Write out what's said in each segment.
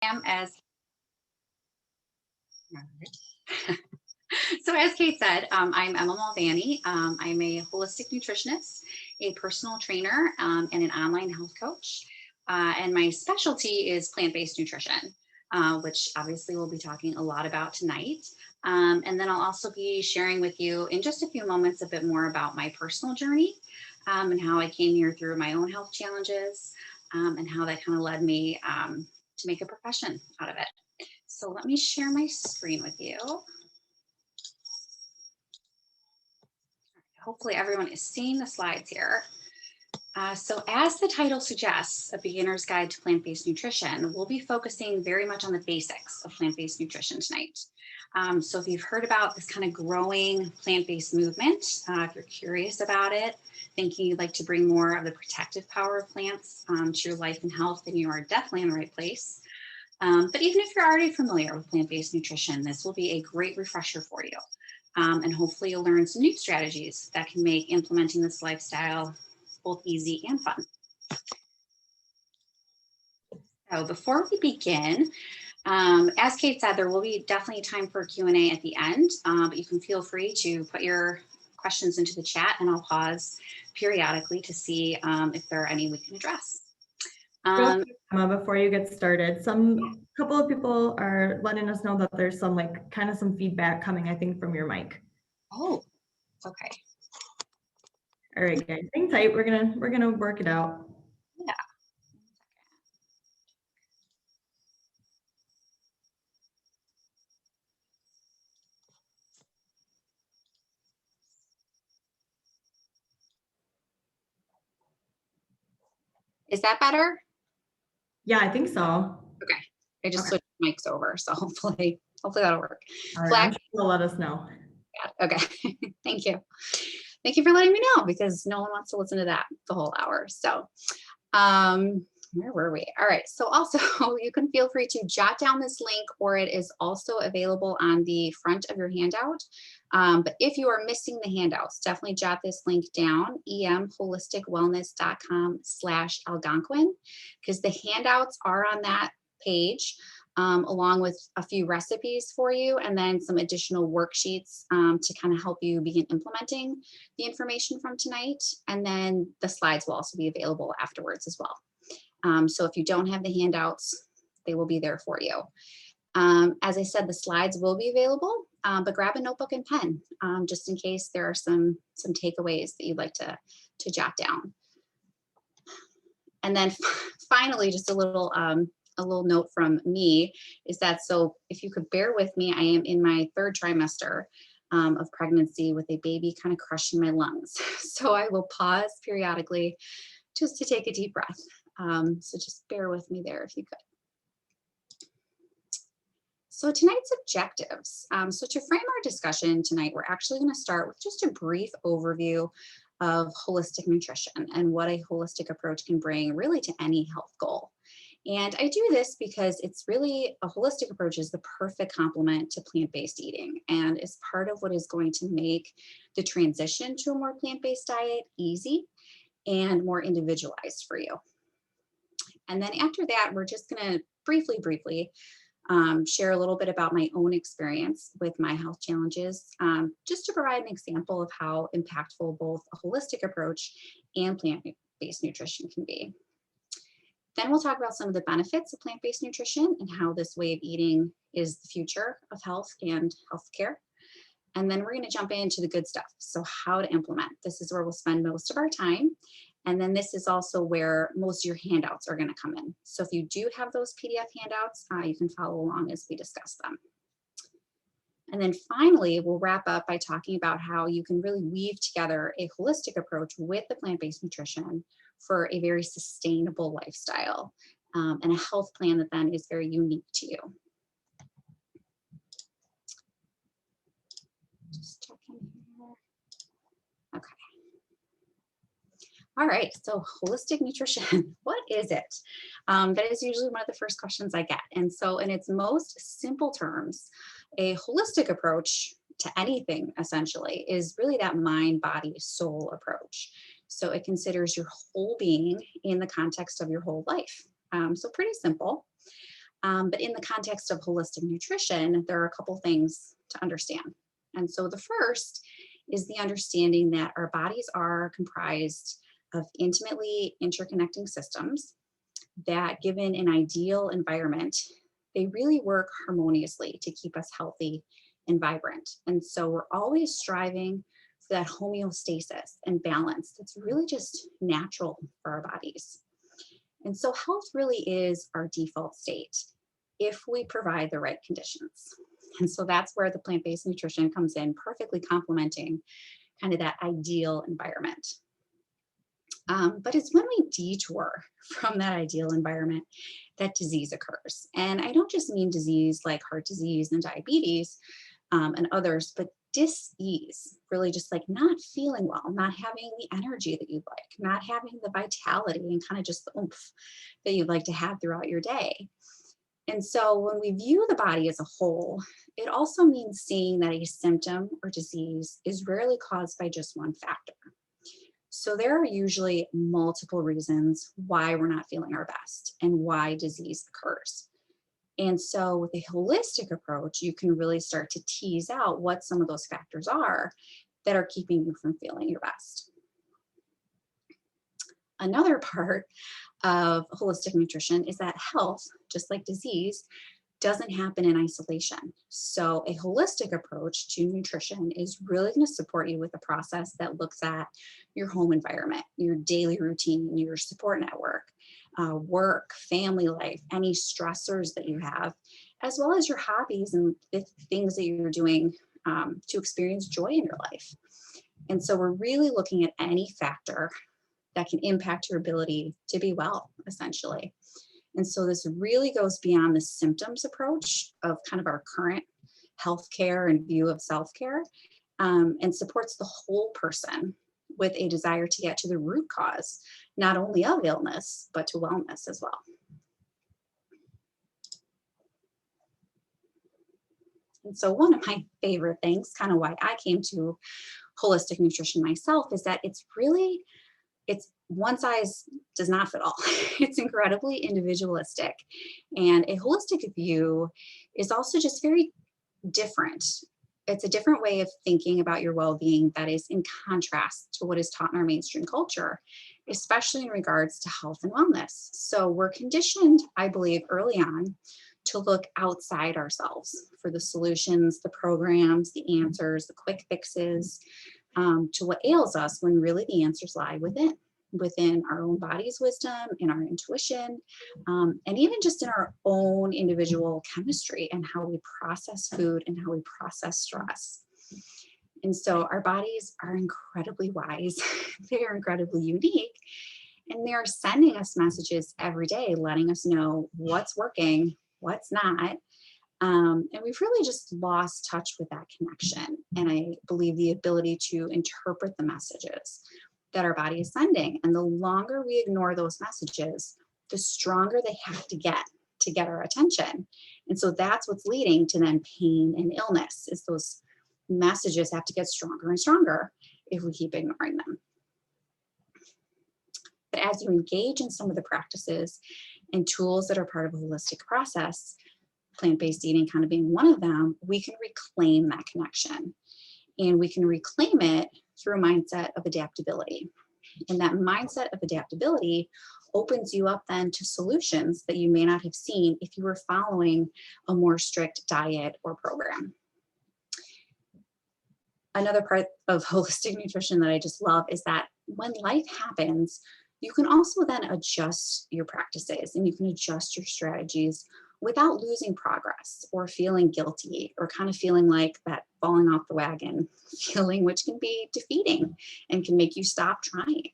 am as so as Kate said, I'm Emma Mulvany. I'm a holistic nutritionist, a personal trainer, and an online health coach. And my specialty is plant-based nutrition, which obviously we'll be talking a lot about tonight. And then I'll also be sharing with you in just a few moments a bit more about my personal journey and how I came here through my own health challenges and how that kind of led me to make a profession out of it. So let me share my screen with you. Hopefully everyone is seeing the slides here. So as the title suggests, A Beginner's Guide to Plant-Based Nutrition, we'll be focusing very much on the basics of plant-based nutrition tonight. So if you've heard about this kind of growing plant-based movement, if you're curious about it, thinking you'd like to bring more of the protective power of plants to your life and health, then you are definitely in the right place. But even if you're already familiar with plant-based nutrition, this will be a great refresher for you. And hopefully you'll learn some new strategies that can make implementing this lifestyle both easy and fun. So before we begin, as Kate said, there will be definitely time for Q&A at the end, but you can feel free to put your questions into the chat and I'll pause periodically to see if there are any we can address. Emma, before you get started, couple of people are letting us know that there's some some feedback coming, I think, from your mic. Oh, okay. All right, guys, hang tight. We're gonna work it out. Yeah. Is that better? Yeah, I think so. Okay. I just switched mics over, so hopefully that'll work. All right, I'm sure they'll let us know. Okay. Thank you. Thank you for letting me know because no one wants to listen to that the whole hour. So where were we? All right. So also you can feel free to jot down this link or it is also available on the front of your handout. But if you are missing the handouts, definitely jot this link down, emholisticwellness.com/Algonquin, because the handouts are on that page. Along with a few recipes for you and then some additional worksheets to kind of help you begin implementing the information from tonight. And then the slides will also be available afterwards as well. So if you don't have the handouts, they will be there for you. As I said, the slides will be available, but grab a notebook and pen just in case there are some takeaways that you'd like to jot down. And then finally, just a little note from me is that, so if you could bear with me, I am in my 3rd trimester of pregnancy with a baby kind of crushing my lungs. So I will pause periodically just to take a deep breath. So just bear with me there if you could. So tonight's objectives. So to frame our discussion tonight, we're actually going to start with just a brief overview of holistic nutrition and what a holistic approach can bring really to any health goal. And I do this because it's really, a holistic approach is the perfect complement to plant-based eating and is part of what is going to make the transition to a more plant-based diet easy and more individualized for you. And then after that, we're just going to briefly share a little bit about my own experience with my health challenges, just to provide an example of how impactful both a holistic approach and plant-based nutrition can be. Then we'll talk about some of the benefits of plant-based nutrition and how this way of eating is the future of health and healthcare. And then we're going to jump into the good stuff. So how to implement. This is where we'll spend most of our time. And then this is also where most of your handouts are going to come in. So if you do have those PDF handouts, you can follow along as we discuss them. And then finally, we'll wrap up by talking about how you can really weave together a holistic approach with the plant-based nutrition for a very sustainable lifestyle and a health plan that then is very unique to you. Just checking here. Okay. All right, so holistic nutrition, what is it? That is usually one of the first questions I get. And so in its most simple terms, a holistic approach to anything essentially is really that mind, body, soul approach. So it considers your whole being in the context of your whole life. So pretty simple. But in the context of holistic nutrition, there are a couple things to understand. And so the first is the understanding that our bodies are comprised of intimately interconnecting systems that, given an ideal environment, they really work harmoniously to keep us healthy and vibrant. And so we're always striving for that homeostasis and balance that's really just natural for our bodies. And so health really is our default state if we provide the right conditions. And so that's where the plant-based nutrition comes in, perfectly complementing kind of that ideal environment. But it's when we detour from that ideal environment that disease occurs. And I don't just mean disease like heart disease and diabetes and others, but dis-ease, really just like not feeling well, not having the energy that you'd like, not having the vitality and kind of just the oomph that you'd like to have throughout your day. And so when we view the body as a whole, it also means seeing that a symptom or disease is rarely caused by just one factor. So there are usually multiple reasons why we're not feeling our best and why disease occurs. And so with a holistic approach, you can really start to tease out what some of those factors are that are keeping you from feeling your best. Another part of holistic nutrition is that health, just like disease, doesn't happen in isolation. So a holistic approach to nutrition is really going to support you with a process that looks at your home environment, your daily routine, your support network, work, family life, any stressors that you have, as well as your hobbies and the things that you're doing to experience joy in your life. And so we're really looking at any factor that can impact your ability to be well, essentially. And so this really goes beyond the symptoms approach of kind of our current healthcare and view of self-care, and supports the whole person with a desire to get to the root cause, not only of illness, but to wellness as well. And so one of my favorite things, kind of why I came to holistic nutrition myself, is that it's one size does not fit all. It's incredibly individualistic. And a holistic view is also just very different. It's a different way of thinking about your well-being that is in contrast to what is taught in our mainstream culture, especially in regards to health and wellness. So we're conditioned, I believe, early on to look outside ourselves for the solutions, the programs, the answers, the quick fixes to what ails us, when really the answers lie within our own body's wisdom, in our intuition, and even just in our own individual chemistry and how we process food and how we process stress. And so our bodies are incredibly wise. They are incredibly unique. And they're sending us messages every day, letting us know what's working, what's not. And we've really just lost touch with that connection. And I believe the ability to interpret the messages that our body is sending. And the longer we ignore those messages, the stronger they have to get our attention. And so that's what's leading to then pain and illness, is those messages have to get stronger and stronger if we keep ignoring them. But as you engage in some of the practices and tools that are part of a holistic process, plant-based eating kind of being one of them, we can reclaim that connection. And we can reclaim it through a mindset of adaptability. And that mindset of adaptability opens you up then to solutions that you may not have seen if you were following a more strict diet or program. Another part of holistic nutrition that I just love is that when life happens, you can also then adjust your practices and you can adjust your strategies without losing progress or feeling guilty or kind of feeling like that falling off the wagon feeling, which can be defeating and can make you stop trying.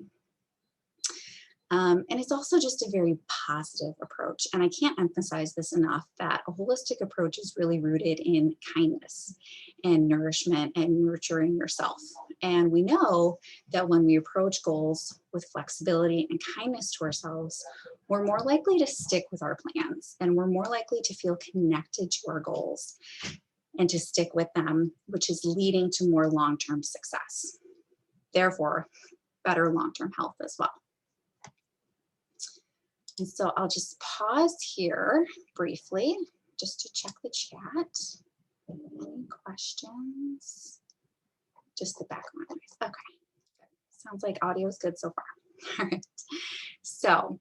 And it's also just a very positive approach. And I can't emphasize this enough, that a holistic approach is really rooted in kindness and nourishment and nurturing yourself. And we know that when we approach goals with flexibility and kindness to ourselves, we're more likely to stick with our plans and we're more likely to feel connected to our goals and to stick with them, which is leading to more long-term success. Therefore, better long-term health as well. And so I'll just pause here briefly just to check the chat. Any questions? Just the background noise. Okay. Sounds like audio is good so far. All right. So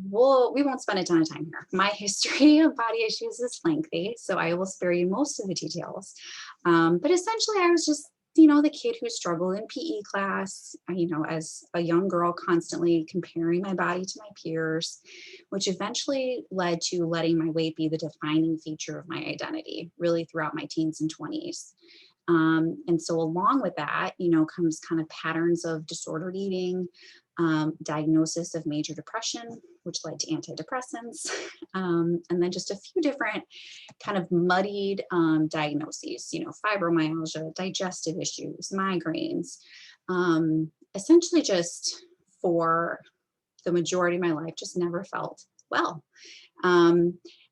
we won't spend a ton of time here. My history of body issues is lengthy, so I will spare you most of the details. But essentially, I was just, the kid who struggled in PE class, as a young girl, constantly comparing my body to my peers, which eventually led to letting my weight be the defining feature of my identity, really throughout my teens and 20s. And so along with that, comes kind of patterns of disordered eating, diagnosis of major depression, which led to antidepressants, and then just a few different kind of muddied diagnoses, fibromyalgia, digestive issues, migraines, essentially just for the majority of my life, just never felt well.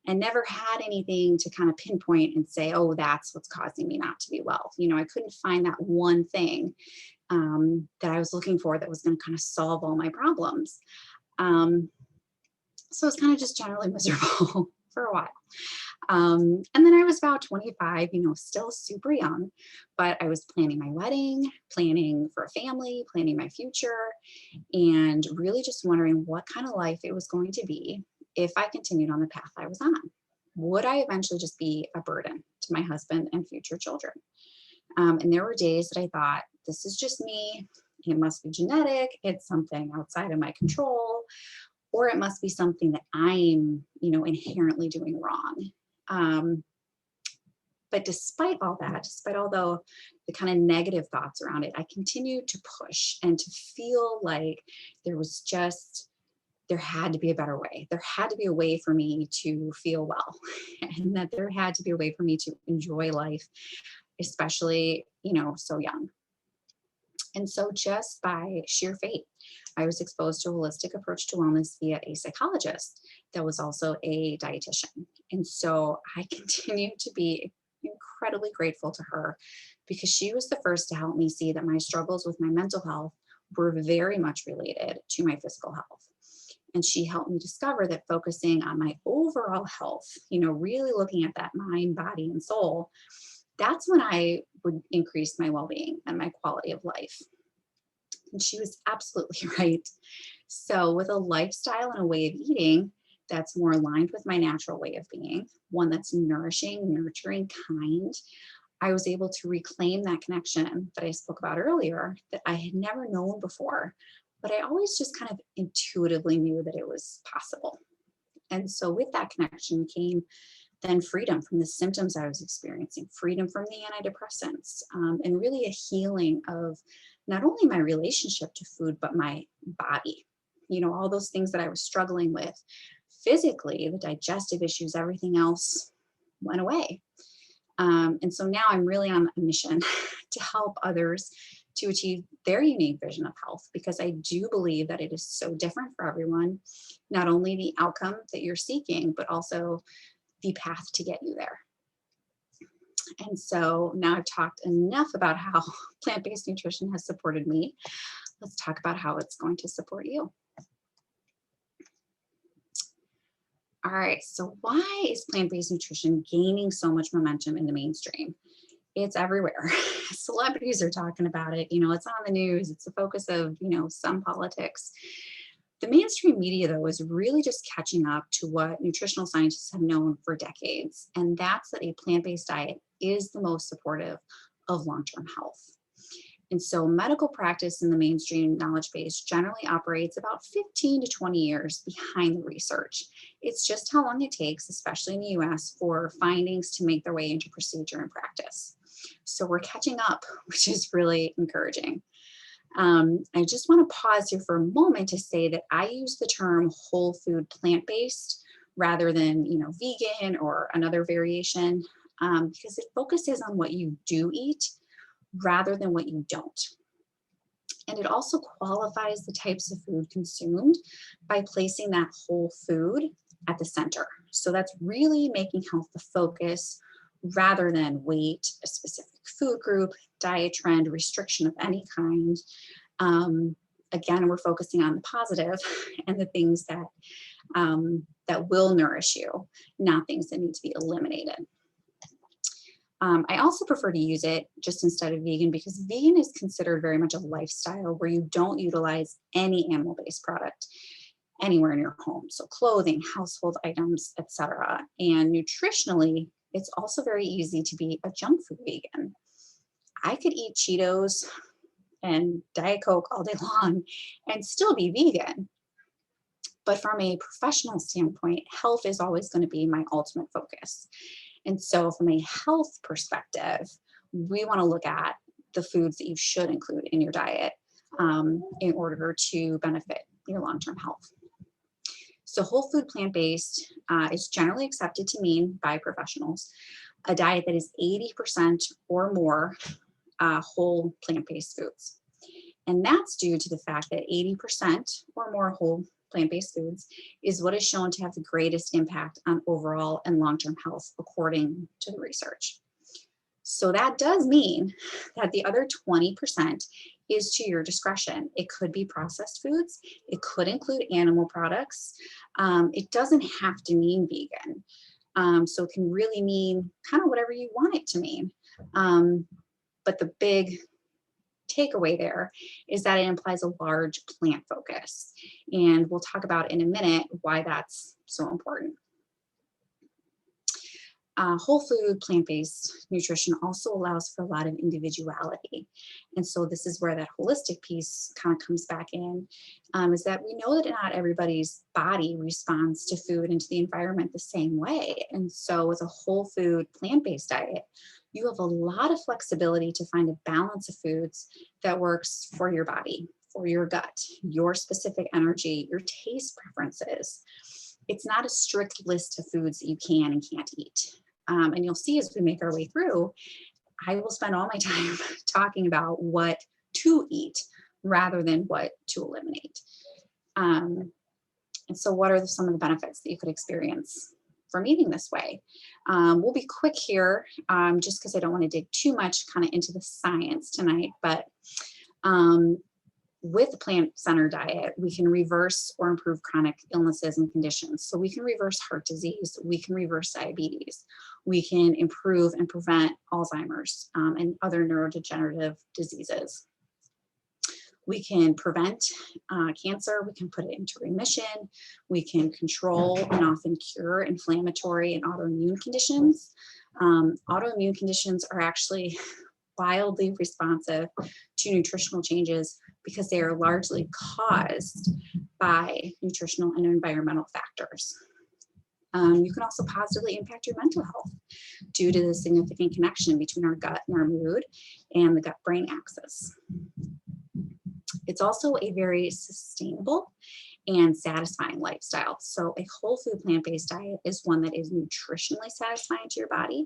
And never had anything to kind of pinpoint and say, oh, that's what's causing me not to be well. I couldn't find that one thing that I was looking for that was going to kind of solve all my problems. So it's kind of just generally miserable for a while. And then I was about 25, still super young, but I was planning my wedding, planning for a family, planning my future, and really just wondering what kind of life it was going to be if I continued on the path I was on. Would I eventually just be a burden to my husband and future children? And there were days that I thought, this is just me. It must be genetic. It's something outside of my control, or it must be something that I'm, inherently doing wrong. But despite all that, despite all the kind of negative thoughts around it, I continued to push and to feel like there had to be a better way. There had to be a way for me to feel well, and that there had to be a way for me to enjoy life, especially, so young. And so just by sheer fate, I was exposed to a holistic approach to wellness via a psychologist that was also a dietitian. And so I continue to be incredibly grateful to her, because she was the first to help me see that my struggles with my mental health were very much related to my physical health. And she helped me discover that focusing on my overall health, really looking at that mind, body, and soul, that's when I would increase my well-being and my quality of life. And she was absolutely right. So with a lifestyle and a way of eating that's more aligned with my natural way of being, one that's nourishing, nurturing, kind, I was able to reclaim that connection that I spoke about earlier that I had never known before, but I always just kind of intuitively knew that it was possible. And so with that connection came then freedom from the symptoms I was experiencing, freedom from the antidepressants, and really a healing of not only my relationship to food, but my body. All those things that I was struggling with physically, the digestive issues, everything else went away. And so now I'm really on a mission to help others to achieve their unique vision of health, because I do believe that it is so different for everyone, not only the outcome that you're seeking, but also the path to get you there. And so now I've talked enough about how plant-based nutrition has supported me. Let's talk about how it's going to support you. All right, so why is plant-based nutrition gaining so much momentum in the mainstream? It's everywhere. Celebrities are talking about it. It's on the news. It's the focus of, some politics. The mainstream media, though, is really just catching up to what nutritional scientists have known for decades, and that's that a plant-based diet is the most supportive of long-term health. And so medical practice in the mainstream knowledge base generally operates about 15 to 20 years behind the research. It's just how long it takes, especially in the US, for findings to make their way into procedure and practice. So we're catching up, which is really encouraging. I just want to pause here for a moment to say that I use the term whole food plant-based rather than, vegan or another variation, because it focuses on what you do eat rather than what you don't. And it also qualifies the types of food consumed by placing that whole food at the center. So that's really making health the focus rather than weight, a specific food group, diet trend, restriction of any kind. again, we're focusing on the positive and the things that that will nourish you, not things that need to be eliminated. I also prefer to use it just instead of vegan, because vegan is considered very much a lifestyle where you don't utilize any animal-based product anywhere in your home. So clothing, household items, etc. And nutritionally, it's also very easy to be a junk food vegan. I could eat Cheetos and Diet Coke all day long and still be vegan. But from a professional standpoint, health is always going to be my ultimate focus. And so from a health perspective, we want to look at the foods that you should include in your diet in order to benefit your long-term health. So whole food plant-based is generally accepted to mean by professionals a diet that is 80% or more whole plant-based foods. And that's due to the fact that 80% or more whole plant-based foods is what is shown to have the greatest impact on overall and long-term health, according to the research. So that does mean that the other 20% is to your discretion. It could be processed foods. It could include animal products. It doesn't have to mean vegan. So it can really mean kind of whatever you want it to mean. But the big takeaway there is that it implies a large plant focus. And we'll talk about in a minute why that's so important. Whole food plant-based nutrition also allows for a lot of individuality. And so this is where that holistic piece kind of comes back in, is that we know that not everybody's body responds to food and to the environment the same way. And so with a whole food plant-based diet, you have a lot of flexibility to find a balance of foods that works for your body, for your gut, your specific energy, your taste preferences. It's not a strict list of foods that you can and can't eat. And you'll see as we make our way through, I will spend all my time talking about what to eat rather than what to eliminate. And so what are some of the benefits that you could experience from eating this way? We'll be quick here, just because I don't want to dig too much kind of into the science tonight, but with a plant-centered diet, we can reverse or improve chronic illnesses and conditions. So we can reverse heart disease, we can reverse diabetes, we can improve and prevent Alzheimer's and other neurodegenerative diseases. We can prevent cancer, we can put it into remission, we can control and often cure inflammatory and autoimmune conditions. Autoimmune conditions are actually wildly responsive to nutritional changes because they are largely caused by nutritional and environmental factors. You can also positively impact your mental health due to the significant connection between our gut and our mood and the gut-brain axis. It's also a very sustainable and satisfying lifestyle. So a whole food plant-based diet is one that is nutritionally satisfying to your body,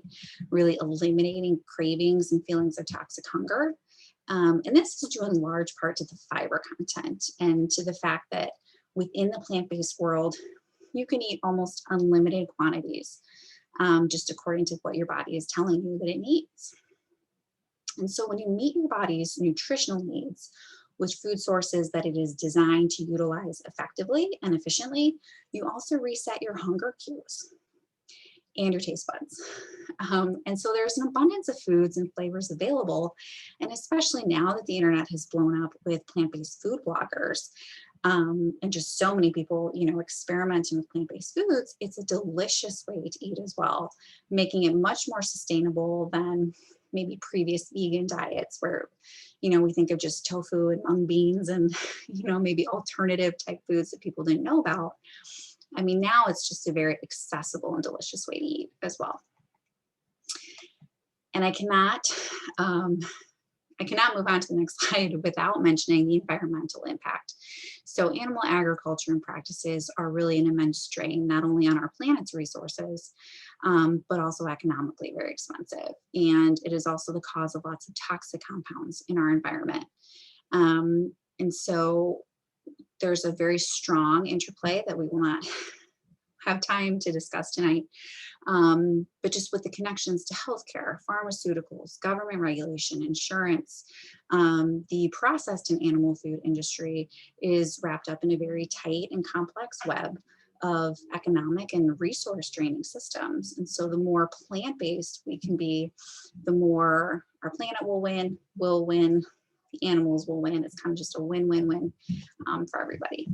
really eliminating cravings and feelings of toxic hunger. And this is due in large part to the fiber content and to the fact that within the plant-based world, you can eat almost unlimited quantities, just according to what your body is telling you that it needs. And so when you meet your body's nutritional needs with food sources that it is designed to utilize effectively and efficiently, you also reset your hunger cues and your taste buds. And so there's an abundance of foods and flavors available. And especially now that the internet has blown up with plant-based food bloggers, and just so many people, experimenting with plant-based foods, it's a delicious way to eat as well, making it much more sustainable than maybe previous vegan diets where, we think of just tofu and mung beans and, maybe alternative type foods that people didn't know about. I mean, now it's just a very accessible and delicious way to eat as well. And I cannot move on to the next slide without mentioning the environmental impact. So animal agriculture and practices are really an immense drain, not only on our planet's resources, but also economically very expensive. And it is also the cause of lots of toxic compounds in our environment. And so there's a very strong interplay that we will not have time to discuss tonight. But just with the connections to healthcare, pharmaceuticals, government regulation, insurance, the processed and animal food industry is wrapped up in a very tight and complex web of economic and resource draining systems. And so the more plant-based we can be, the more our planet will win, the animals will win. It's kind of just a win-win-win for everybody.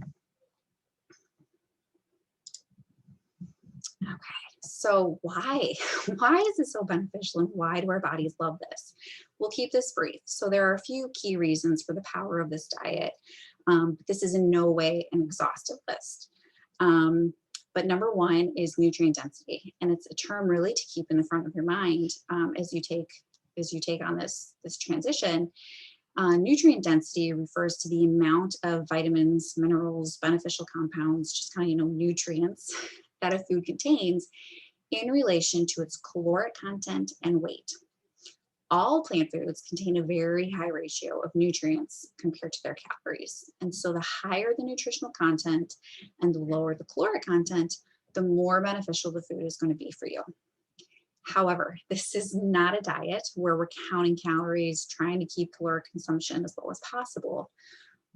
Okay, so why? Why is it so beneficial and why do our bodies love this? We'll keep this brief. So there are a few key reasons for the power of this diet. This is in no way an exhaustive list. But number one is nutrient density. And it's a term really to keep in the front of your mind as you take on this transition. Nutrient density refers to the amount of vitamins, minerals, beneficial compounds, just kind of, nutrients that a food contains in relation to its caloric content and weight. All plant foods contain a very high ratio of nutrients compared to their calories. And so the higher the nutritional content and the lower the caloric content, the more beneficial the food is going to be for you. However, this is not a diet where we're counting calories, trying to keep caloric consumption as low as possible.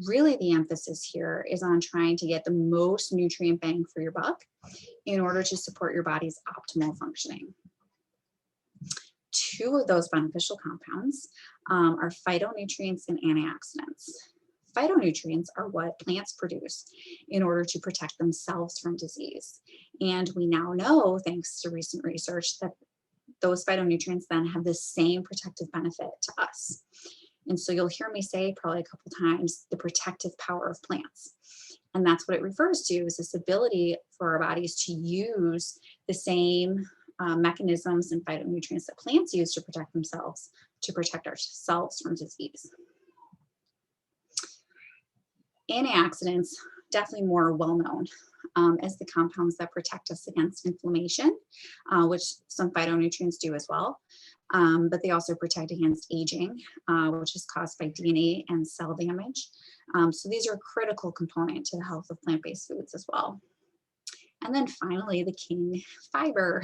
Really, the emphasis here is on trying to get the most nutrient bang for your buck in order to support your body's optimal functioning. Two of those beneficial compounds are phytonutrients and antioxidants. Phytonutrients are what plants produce in order to protect themselves from disease. And we now know, thanks to recent research, that those phytonutrients then have the same protective benefit to us. And so you'll hear me say probably a couple times the protective power of plants. And that's what it refers to, is this ability for our bodies to use the same mechanisms and phytonutrients that plants use to protect themselves, to protect ourselves from disease. Antioxidants, definitely more well-known as the compounds that protect us against inflammation, which some phytonutrients do as well. But they also protect against aging, which is caused by DNA and cell damage. So these are a critical component to the health of plant-based foods as well. And then finally, the king, fiber.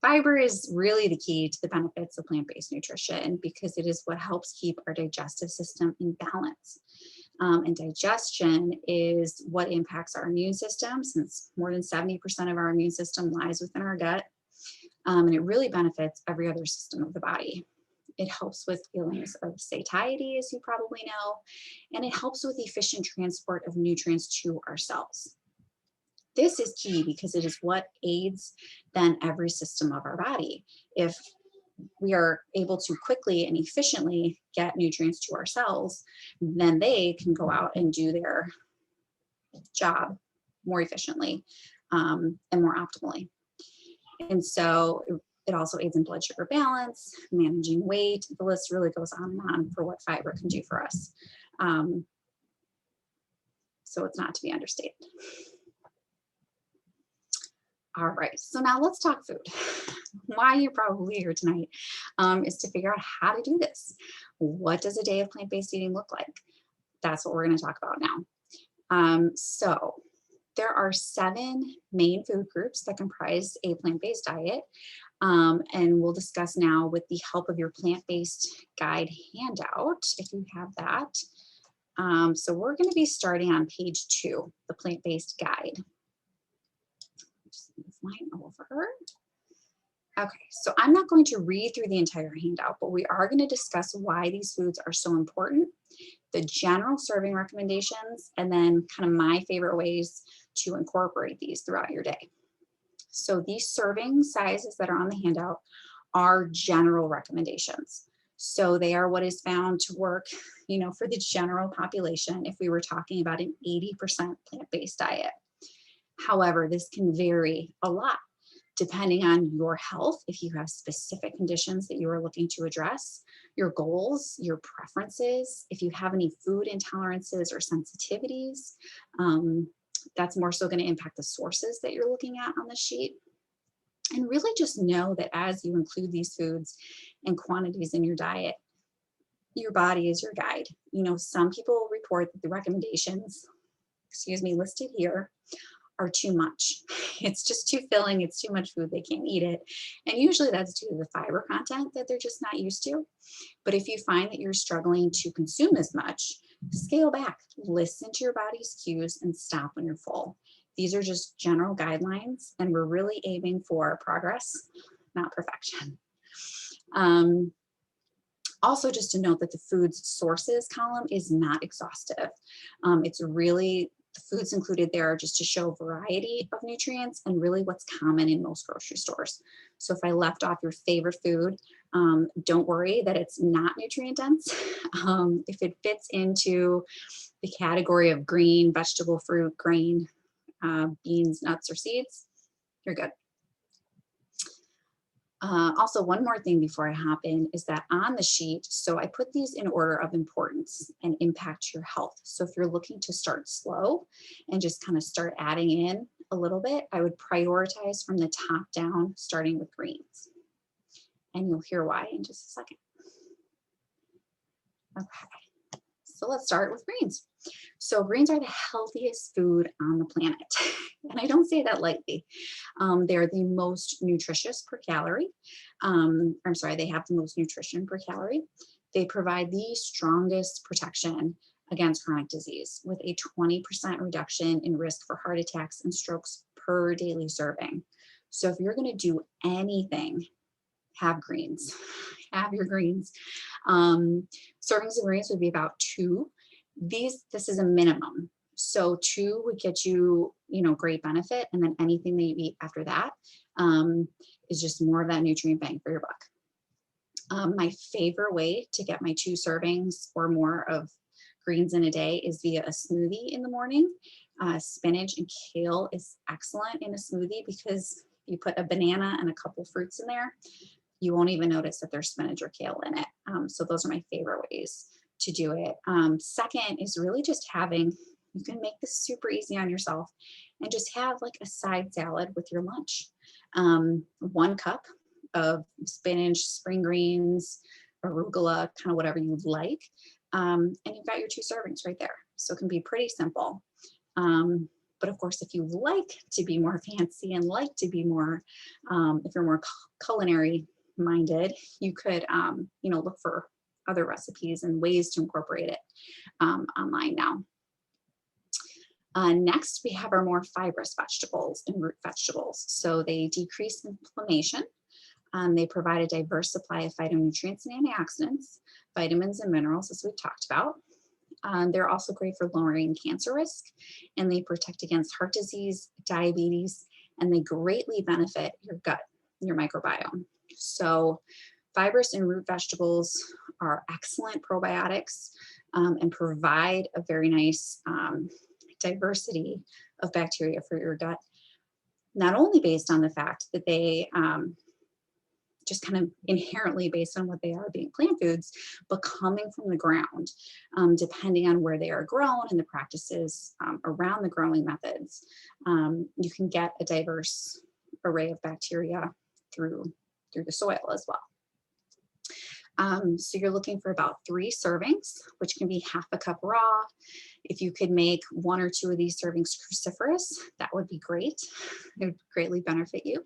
Fiber is really the key to the benefits of plant-based nutrition because it is what helps keep our digestive system in balance. And digestion is what impacts our immune system, since more than 70% of our immune system lies within our gut. And it really benefits every other system of the body. It helps with feelings of satiety, as you probably know, and it helps with efficient transport of nutrients to our cells. This is key because it is what aids then every system of our body. If we are able to quickly and efficiently get nutrients to our cells, then they can go out and do their job more efficiently and more optimally. And so it also aids in blood sugar balance, managing weight. The list really goes on and on for what fiber can do for us. So it's not to be understated. All right, so now let's talk food. Why you're probably here tonight is to figure out how to do this. What does a day of plant-based eating look like? That's what we're going to talk about now. So there are 7 main food groups that comprise a plant-based diet, and we'll discuss now with the help of your plant-based guide handout, if you have that. So we're going to be starting on page 2, the plant-based guide. Just move mine over. Okay, so I'm not going to read through the entire handout, but we are going to discuss why these foods are so important, the general serving recommendations, and then kind of my favorite ways to incorporate these throughout your day. So these serving sizes that are on the handout are general recommendations. So they are what is found to work, for the general population if we were talking about an 80% plant-based diet. However, this can vary a lot depending on your health, if you have specific conditions that you are looking to address, your goals, your preferences, if you have any food intolerances or sensitivities, that's more so going to impact the sources that you're looking at on the sheet. And really just know that as you include these foods and quantities in your diet, your body is your guide. Some people report that the recommendations, listed here are too much. It's just too filling. It's too much food. They can't eat it. And usually that's due to the fiber content that they're just not used to. But if you find that you're struggling to consume as much, scale back, listen to your body's cues, and stop when you're full. These are just general guidelines, and we're really aiming for progress, not perfection. Also, just to note that the food's sources column is not exhaustive. It's really, the foods included there are just to show variety of nutrients and really what's common in most grocery stores. So if I left off your favorite food, don't worry that it's not nutrient dense. If it fits into the category of green, vegetable, fruit, grain, beans, nuts, or seeds, you're good. Also, one more thing before I hop in is that on the sheet, so I put these in order of importance and impact to your health. So if you're looking to start slow and just kind of start adding in a little bit, I would prioritize from the top down, starting with greens. And you'll hear why in just a second. Okay, so let's start with greens. So greens are the healthiest food on the planet. And I don't say that lightly. They're the most nutritious per calorie. I'm sorry, they have the most nutrition per calorie. They provide the strongest protection against chronic disease with a 20% reduction in risk for heart attacks and strokes per daily serving. So if you're going to do anything, have greens, have your greens. Servings of greens would be about 2. This is a minimum. So 2 would get you, great benefit. And then anything that you eat after that is just more of that nutrient bang for your buck. My favorite way to get my 2 servings or more of greens in a day is via a smoothie in the morning. Spinach and kale is excellent in a smoothie because you put a banana and a couple fruits in there, you won't even notice that there's spinach or kale in it. So those are my favorite ways to do it. Second is really just having, you can make this super easy on yourself and just have like a side salad with your lunch. 1 cup of spinach, spring greens, arugula, kind of whatever you like. And you've got your 2 servings right there. So it can be pretty simple. But of course, if you like to be more fancy and like to be more, if you're more culinary minded, you could, look for other recipes and ways to incorporate it online now. Next, we have our more fibrous vegetables and root vegetables. So they decrease inflammation. They provide a diverse supply of phytonutrients and antioxidants, vitamins and minerals, as we've talked about. They're also great for lowering cancer risk, and they protect against heart disease, diabetes, and they greatly benefit your gut, your microbiome. So fibrous and root vegetables are excellent probiotics and provide a very nice diversity of bacteria for your gut, not only based on the fact that they just kind of inherently based on what they are being plant foods, but coming from the ground, depending on where they are grown and the practices around the growing methods, you can get a diverse array of bacteria through the soil as well. So you're looking for about 3 servings, which can be half a cup raw. If you could make 1 or 2 of these servings cruciferous, that would be great. It would greatly benefit you.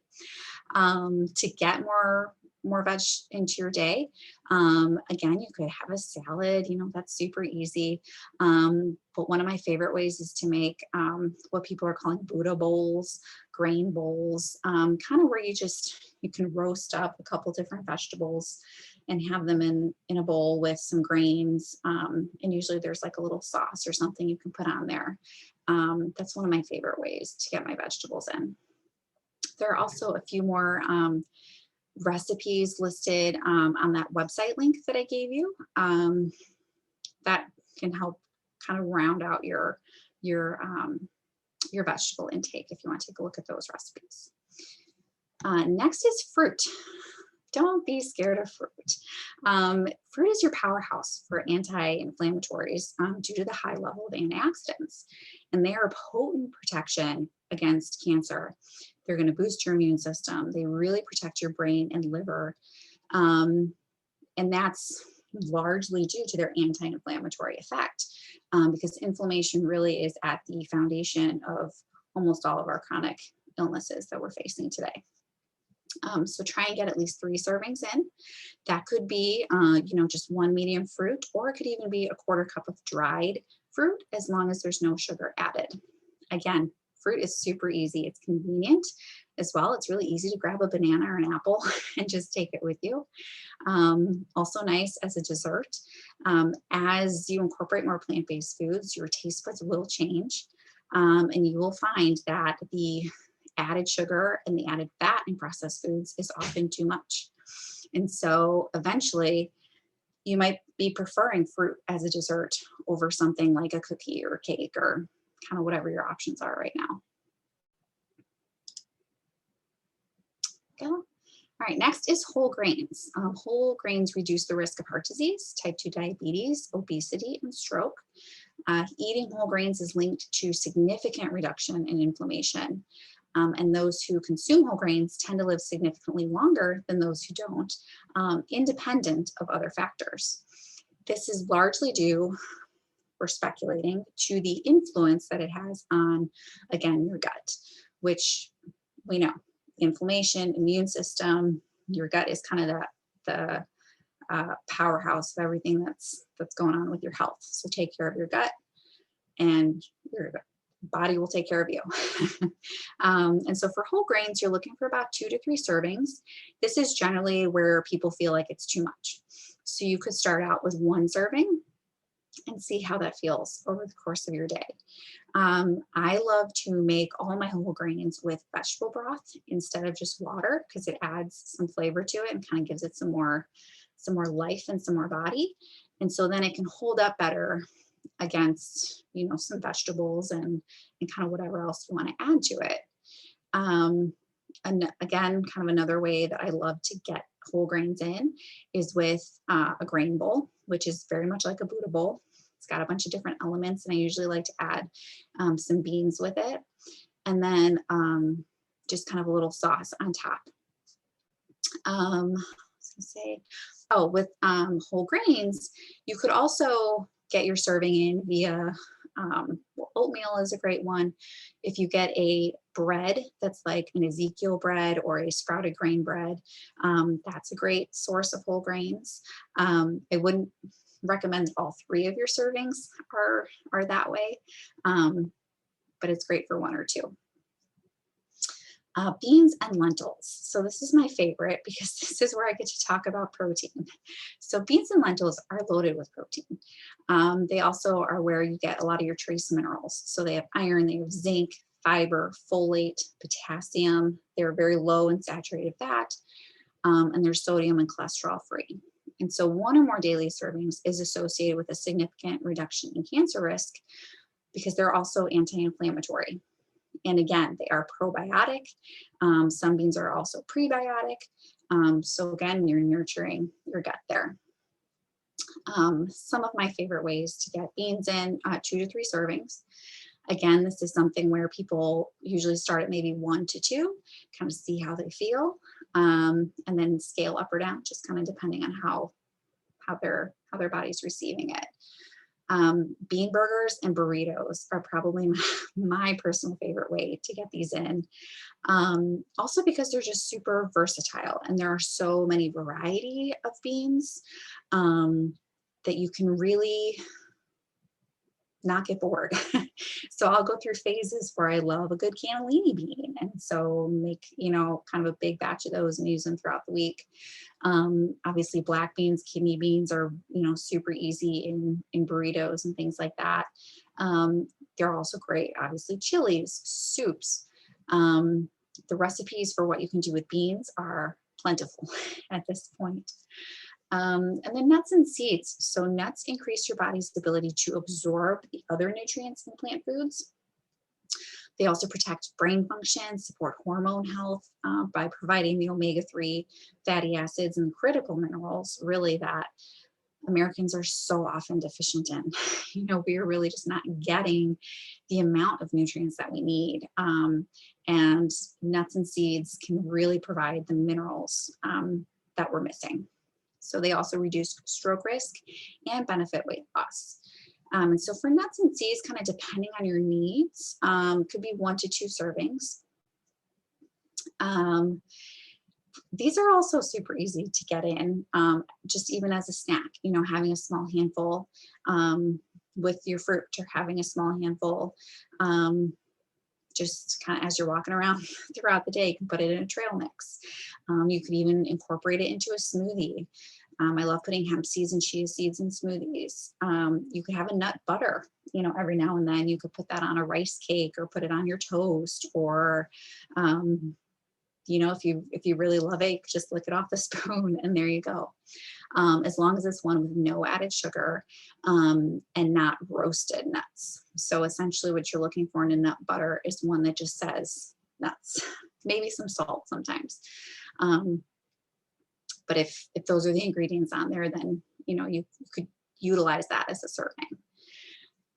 To get more veg into your day, again, you could have a salad, that's super easy. But one of my favorite ways is to make what people are calling Buddha bowls, grain bowls, kind of where you can roast up a couple different vegetables and have them in a bowl with some grains. And usually there's like a little sauce or something you can put on there. That's one of my favorite ways to get my vegetables in. There are also a few more recipes listed on that website link that I gave you that can help kind of round out your vegetable intake if you want to take a look at those recipes. Next is fruit. Don't be scared of fruit. Fruit is your powerhouse for anti-inflammatories due to the high level of antioxidants, and they are a potent protection against cancer. They're going to boost your immune system. They really protect your brain and liver, and that's largely due to their anti-inflammatory effect, because inflammation really is at the foundation of almost all of our chronic illnesses that we're facing today. So try and get at least 3 servings in. That could be, just 1 medium fruit, or it could even be a 1/4 cup of dried fruit, as long as there's no sugar added. Again, fruit is super easy. It's convenient as well. It's really easy to grab a banana or an apple and just take it with you. Also nice as a dessert. As you incorporate more plant-based foods, your taste buds will change. And you will find that the added sugar and the added fat in processed foods is often too much. And so eventually you might be preferring fruit as a dessert over something like a cookie or cake or kind of whatever your options are right now. All right, next is whole grains. Whole grains reduce the risk of heart disease, type 2 diabetes, obesity, and stroke. Eating whole grains is linked to significant reduction in inflammation. And those who consume whole grains tend to live significantly longer than those who don't, independent of other factors. This is largely due, we're speculating, to the influence that it has on, again, your gut, which we know, inflammation, immune system, your gut is kind of the powerhouse of everything that's going on with your health. So take care of your gut and your body will take care of you. And so for whole grains, you're looking for about 2 to 3 servings. This is generally where people feel like it's too much. So you could start out with 1 serving and see how that feels over the course of your day. I love to make all my whole grains with vegetable broth instead of just water, because it adds some flavor to it and kind of gives it some more life and some more body. And so then it can hold up better against, some vegetables and kind of whatever else you want to add to it. And again, kind of another way that I love to get whole grains in is with a grain bowl, which is very much like a Buddha bowl. It's got a bunch of different elements, and I usually like to add some beans with it, and then just kind of a little sauce on top. I was gonna say, with whole grains, you could also get your serving in via oatmeal is a great one. If you get a bread that's like an Ezekiel bread or a sprouted grain bread, that's a great source of whole grains. I wouldn't recommend all 3 of your servings are that way, but it's great for 1 or 2. Beans and lentils. So this is my favorite because this is where I get to talk about protein. So beans and lentils are loaded with protein. They also are where you get a lot of your trace minerals. So they have iron, they have zinc, fiber, folate, potassium. They're very low in saturated fat, and they're sodium and cholesterol free. And so 1 or more daily servings is associated with a significant reduction in cancer risk because they're also anti-inflammatory. And again, they are probiotic. Some beans are also prebiotic. So again, you're nurturing your gut there. Some of my favorite ways to get beans in, 2 to 3 servings. Again, this is something where people usually start at maybe 1 to 2, kind of see how they feel, and then scale up or down, just kind of depending on how their body's receiving it. Bean burgers and burritos are probably my personal favorite way to get these in. Also because they're just super versatile and there are so many variety of beans that you can really not get bored. So I'll go through phases where I love a good cannellini bean. And so make, kind of a big batch of those and use them throughout the week. Obviously black beans, kidney beans are, super easy in burritos and things like that. They're also great, obviously chilies, soups. The recipes for what you can do with beans are plentiful at this point. And then nuts and seeds. So nuts increase your body's ability to absorb the other nutrients in plant foods. They also protect brain function, support hormone health by providing the omega-3 fatty acids and critical minerals, really that Americans are so often deficient in. We are really just not getting the amount of nutrients that we need. And nuts and seeds can really provide the minerals that we're missing. So they also reduce stroke risk and benefit weight loss. And so for nuts and seeds, kind of depending on your needs, could be 1 to 2 servings. These are also super easy to get in, just even as a snack, you know, having a small handful with your fruit, or having a small handful just kind of as you're walking around throughout the day. You can put it in a trail mix. You could even incorporate it into a smoothie. I love putting hemp seeds and chia seeds in smoothies. You could have a nut butter, you know, every now and then. You could put that on a rice cake or put it on your toast, or you know, if you really love it, you could just lick it off the spoon and there you go. As long as it's one with no added sugar and not roasted nuts. So essentially what you're looking for in a nut butter is one that just says nuts, maybe some salt sometimes. But if those are the ingredients on there, then, you know, you could utilize that as a serving.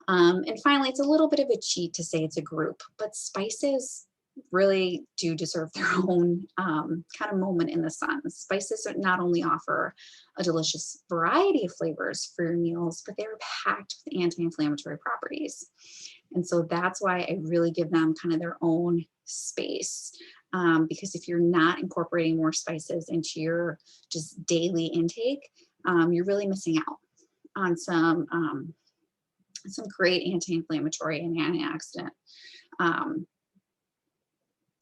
And finally, it's a little bit of a cheat to say it's a group, but spices really do deserve their own kind of moment in the sun. Spices not only offer a delicious variety of flavors for your meals, but they're packed with anti-inflammatory properties. And so that's why I really give them kind of their own space. Because if you're not incorporating more spices into your just daily intake, you're really missing out on some great anti-inflammatory and antioxidant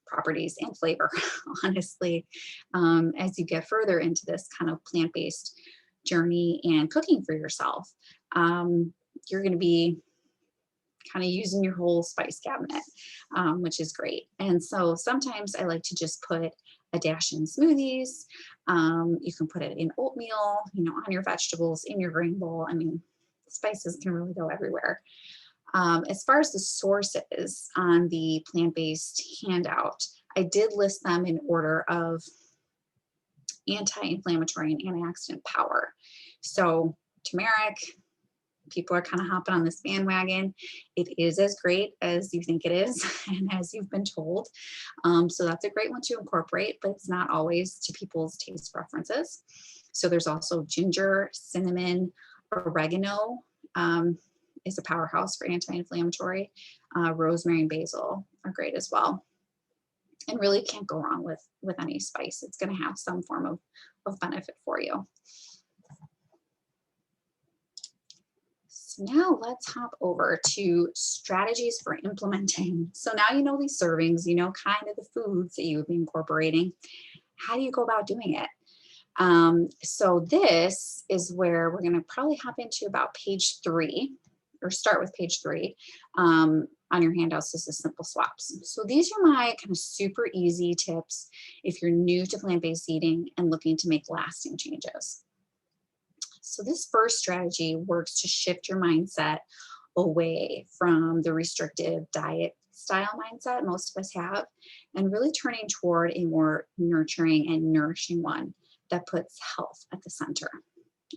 properties and flavor, honestly, as you get further into this kind of plant-based journey and cooking for yourself. You're going to be kind of using your whole spice cabinet, which is great. And so sometimes I like to just put a dash in smoothies. You can put it in oatmeal, you know, on your vegetables, in your grain bowl. I mean, spices can really go everywhere. As far as the sources on the plant-based handout, I did list them in order of anti-inflammatory and antioxidant power. So turmeric, people are kind of hopping on this bandwagon. It is as great as you think it is and as you've been told. So that's a great one to incorporate, but it's not always to people's taste preferences. So there's also ginger, cinnamon, oregano, is a powerhouse for anti-inflammatory. Rosemary and basil are great as well. And really can't go wrong with any spice. It's going to have some form of benefit for you. So now let's hop over to strategies for implementing. So now you know these servings, you know kind of the foods that you would be incorporating. How do you go about doing it? So this is where we're going to probably hop into about page 3, or start with page 3 on your handouts. This is simple swaps. So these are my kind of super easy tips if you're new to plant-based eating and looking to make lasting changes. So this first strategy works to shift your mindset away from the restrictive diet style mindset most of us have, and really turning toward a more nurturing and nourishing one that puts health at the center.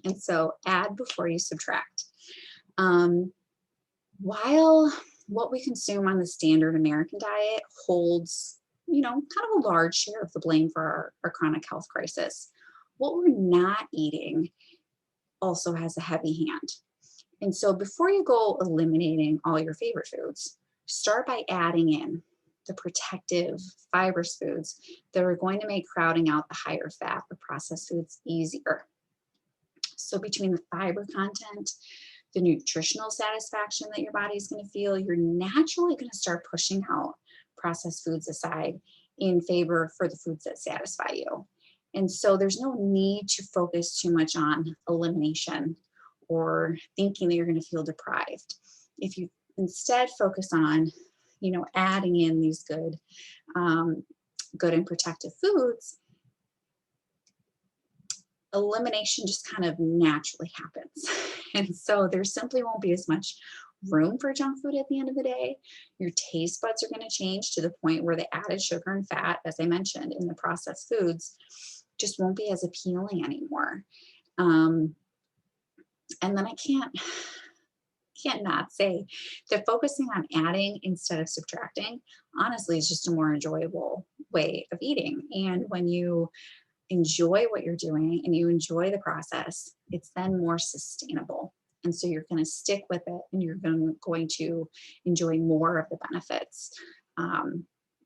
And so add before you subtract. While what we consume on the standard American diet holds, you know, kind of a large share of the blame for our chronic health crisis, what we're not eating also has a heavy hand. And so before you go eliminating all your favorite foods, start by adding in the protective fibrous foods that are going to make crowding out the higher fat or processed foods easier. So between the fiber content, the nutritional satisfaction that your body's going to feel, you're naturally going to start pushing out processed foods aside in favor for the foods that satisfy you. And so there's no need to focus too much on elimination or thinking that you're going to feel deprived. If you instead focus on, you know, adding in these good and protective foods, elimination just kind of naturally happens. And so there simply won't be as much room for junk food at the end of the day. Your taste buds are going to change to the point where the added sugar and fat, as I mentioned, in the processed foods just won't be as appealing anymore. And then I can't not say that focusing on adding instead of subtracting, honestly, is just a more enjoyable way of eating. And when you enjoy what you're doing and you enjoy the process, it's then more sustainable. And so you're going to stick with it, and you're going to enjoy more of the benefits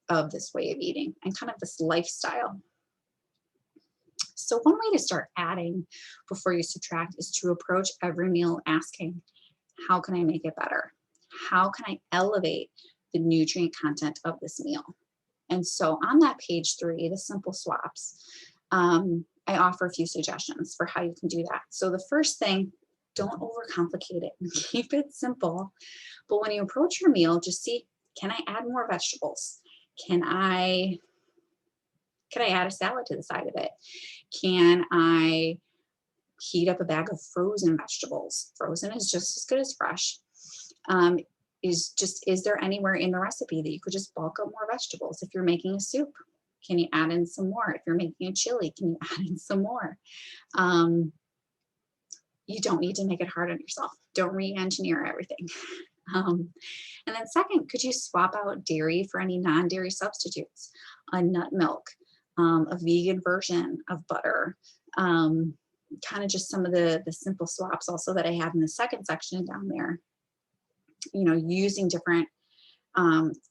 of this way of eating and kind of this lifestyle. So one way to start adding before you subtract is to approach every meal asking, how can I make it better? How can I elevate the nutrient content of this meal? And so on that page 3, the simple swaps, I offer a few suggestions for how you can do that. So the first thing, don't overcomplicate it and keep it simple. But when you approach your meal, just see, can I add more vegetables? Can I add a salad to the side of it? Can I heat up a bag of frozen vegetables? Frozen is just as good as fresh. Is there anywhere in the recipe that you could just bulk up more vegetables? If you're making a soup, can you add in some more? If you're making a chili, can you add in some more? You don't need to make it hard on yourself. Don't re-engineer everything. And then second, could you swap out dairy for any non-dairy substitutes? A nut milk, a vegan version of butter, kind of just some of the simple swaps also that I have in the second section down there. You know, using different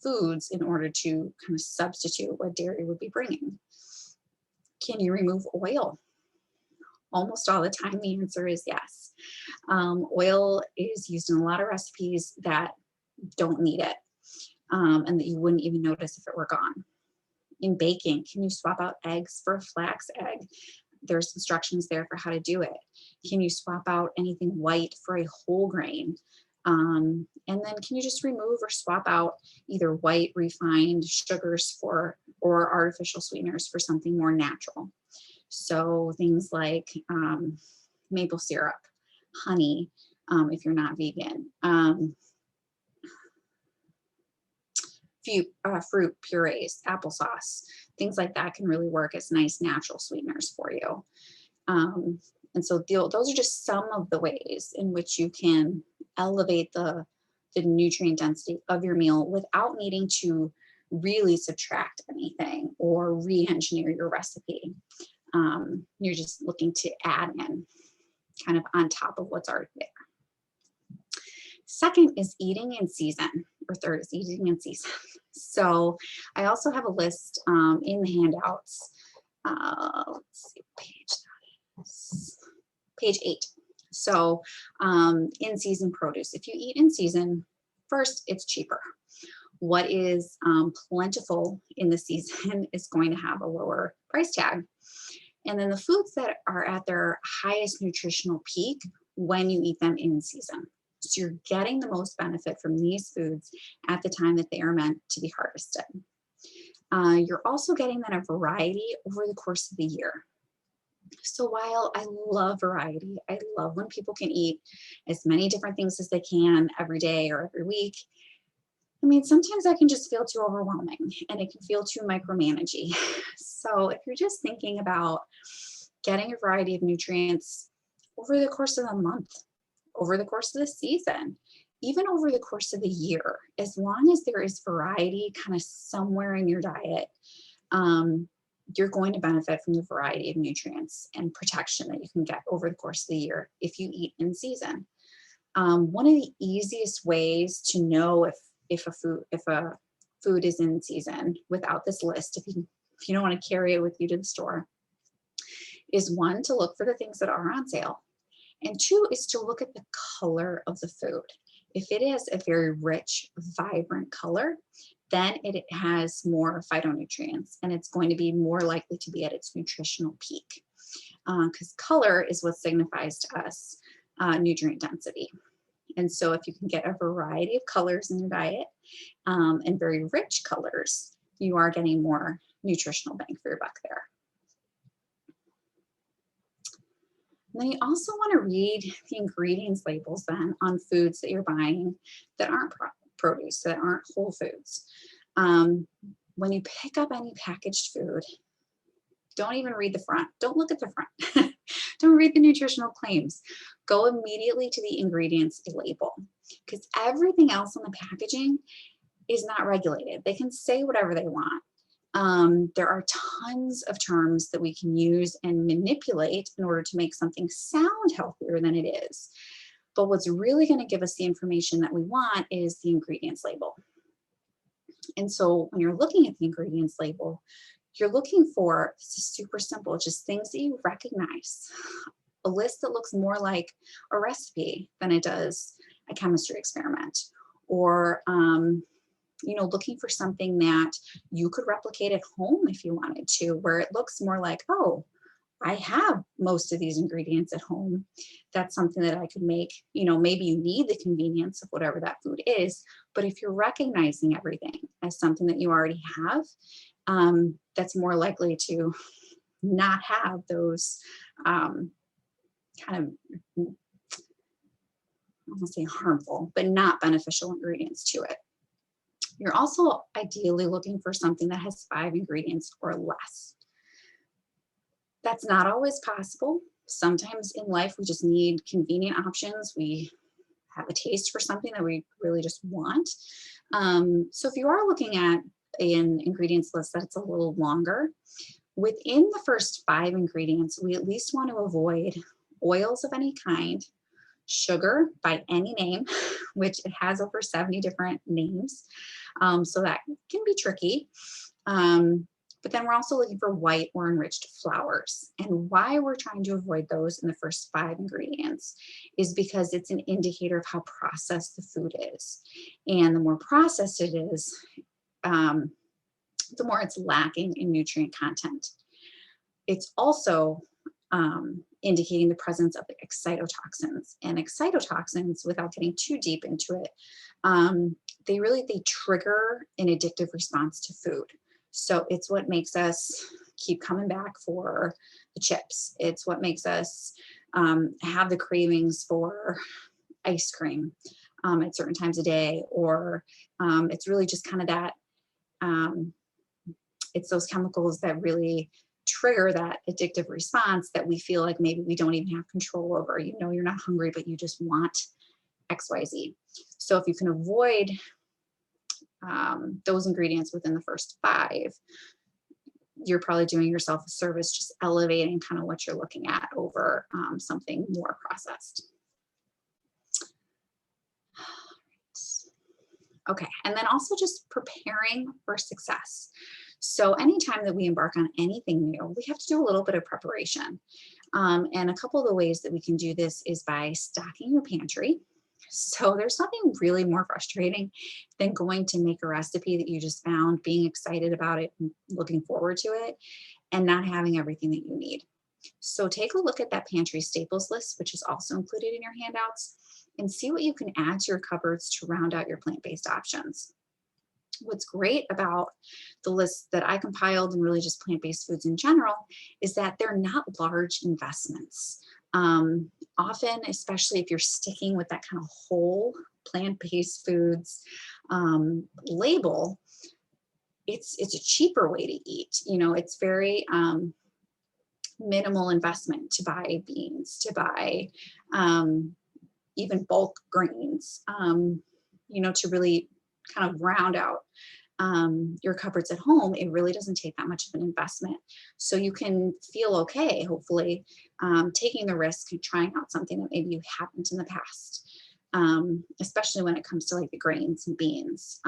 foods in order to kind of substitute what dairy would be bringing. Can you remove oil? Almost all the time, the answer is yes. Oil is used in a lot of recipes that don't need it, and that you wouldn't even notice if it were gone. In baking, can you swap out eggs for a flax egg? There's instructions there for how to do it. Can you swap out anything white for a whole grain? And then can you just remove or swap out either white refined sugars or artificial sweeteners for something more natural? So things like maple syrup, honey, if you're not vegan, fruit purees, applesauce, things like that can really work as nice natural sweeteners for you. And so those are just some of the ways in which you can elevate the nutrient density of your meal without needing to really subtract anything or re-engineer your recipe. You're just looking to add in kind of on top of what's already there. Second is eating in season, or third is eating in season. So I also have a list in the handouts. Let's see what page that is. Page 8. So in season produce, if you eat in season, first, it's cheaper. What is plentiful in the season is going to have a lower price tag. And then the foods that are at their highest nutritional peak when you eat them in season. So you're getting the most benefit from these foods at the time that they are meant to be harvested. You're also getting then a variety over the course of the year. So while I love variety, I love when people can eat as many different things as they can every day or every week. I mean, sometimes that can just feel too overwhelming and it can feel too micromanagey. So if you're just thinking about getting a variety of nutrients over the course of the month, over the course of the season, even over the course of the year, as long as there is variety kind of somewhere in your diet, you're going to benefit from the variety of nutrients and protection that you can get over the course of the year if you eat in season. One of the easiest ways to know if a food is in season without this list, if you don't want to carry it with you to the store, is one, to look for the things that are on sale. And two is to look at the color of the food. If it is a very rich, vibrant color, then it has more phytonutrients and it's going to be more likely to be at its nutritional peak, because color is what signifies to us nutrient density. And so if you can get a variety of colors in your diet and very rich colors, you are getting more nutritional bang for your buck there. And then you also want to read the ingredients labels then on foods that you're buying that aren't produce, that aren't whole foods. When you pick up any packaged food, don't even read the front. Don't look at the front. Don't read the nutritional claims. Go immediately to the ingredients label, because everything else on the packaging is not regulated. They can say whatever they want. There are tons of terms that we can use and manipulate in order to make something sound healthier than it is. But what's really going to give us the information that we want is the ingredients label. And so when you're looking at the ingredients label, you're looking for, this is super simple, just things that you recognize. A list that looks more like a recipe than it does a chemistry experiment. Or, you know, looking for something that you could replicate at home if you wanted to, where it looks more like, oh, I have most of these ingredients at home. That's something that I could make. You know, maybe you need the convenience of whatever that food is, but if you're recognizing everything as something that you already have, that's more likely to not have those kind of, I don't want to say harmful, but not beneficial ingredients to it. You're also ideally looking for something that has 5 ingredients or less. That's not always possible. Sometimes in life, we just need convenient options. We have a taste for something that we really just want. So if you are looking at an ingredients list that's a little longer, within the first 5 ingredients, we at least want to avoid oils of any kind, sugar by any name, which it has over 70 different names. So that can be tricky. But then we're also looking for white or enriched flours. And why we're trying to avoid those in the first 5 ingredients is because it's an indicator of how processed the food is. And the more processed it is, the more it's lacking in nutrient content. It's also indicating the presence of excitotoxins. And excitotoxins, without getting too deep into it, they trigger an addictive response to food. So it's what makes us keep coming back for the chips. It's what makes us have the cravings for ice cream at certain times of day, or it's really just kind of that, it's those chemicals that really trigger that addictive response that we feel like maybe we don't even have control over. You know, you're not hungry, but you just want XYZ. So if you can avoid those ingredients within the first 5, you're probably doing yourself a service, just elevating kind of what you're looking at over something more processed. Okay, and then also just preparing for success. So anytime that we embark on anything new, we have to do a little bit of preparation. And a couple of the ways that we can do this is by stocking your pantry. So there's nothing really more frustrating than going to make a recipe that you just found, being excited about it, and looking forward to it, and not having everything that you need. So take a look at that pantry staples list, which is also included in your handouts, and see what you can add to your cupboards to round out your plant-based options. What's great about the list that I compiled, and really just plant-based foods in general, is that they're not large investments. Often, especially if you're sticking with that kind of whole plant-based foods label, it's a cheaper way to eat. You know, it's very minimal investment to buy beans, to buy even bulk grains, you know, to really kind of round out your cupboards at home. It really doesn't take that much of an investment. So you can feel okay, hopefully, taking the risk and trying out something that maybe you haven't in the past, especially when it comes to like the grains and beans,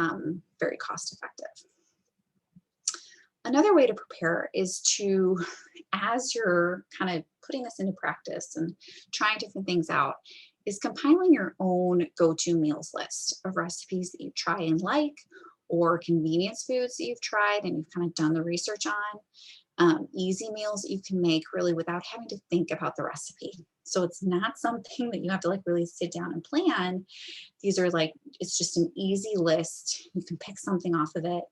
very cost effective. Another way to prepare is to, as you're kind of putting this into practice and trying different things out, is compiling your own go-to meals list of recipes that you try and like, or convenience foods that you've tried and you've kind of done the research on, easy meals that you can make really without having to think about the recipe. So it's not something that you have to like really sit down and plan. These are like, it's just an easy list. You can pick something off of it.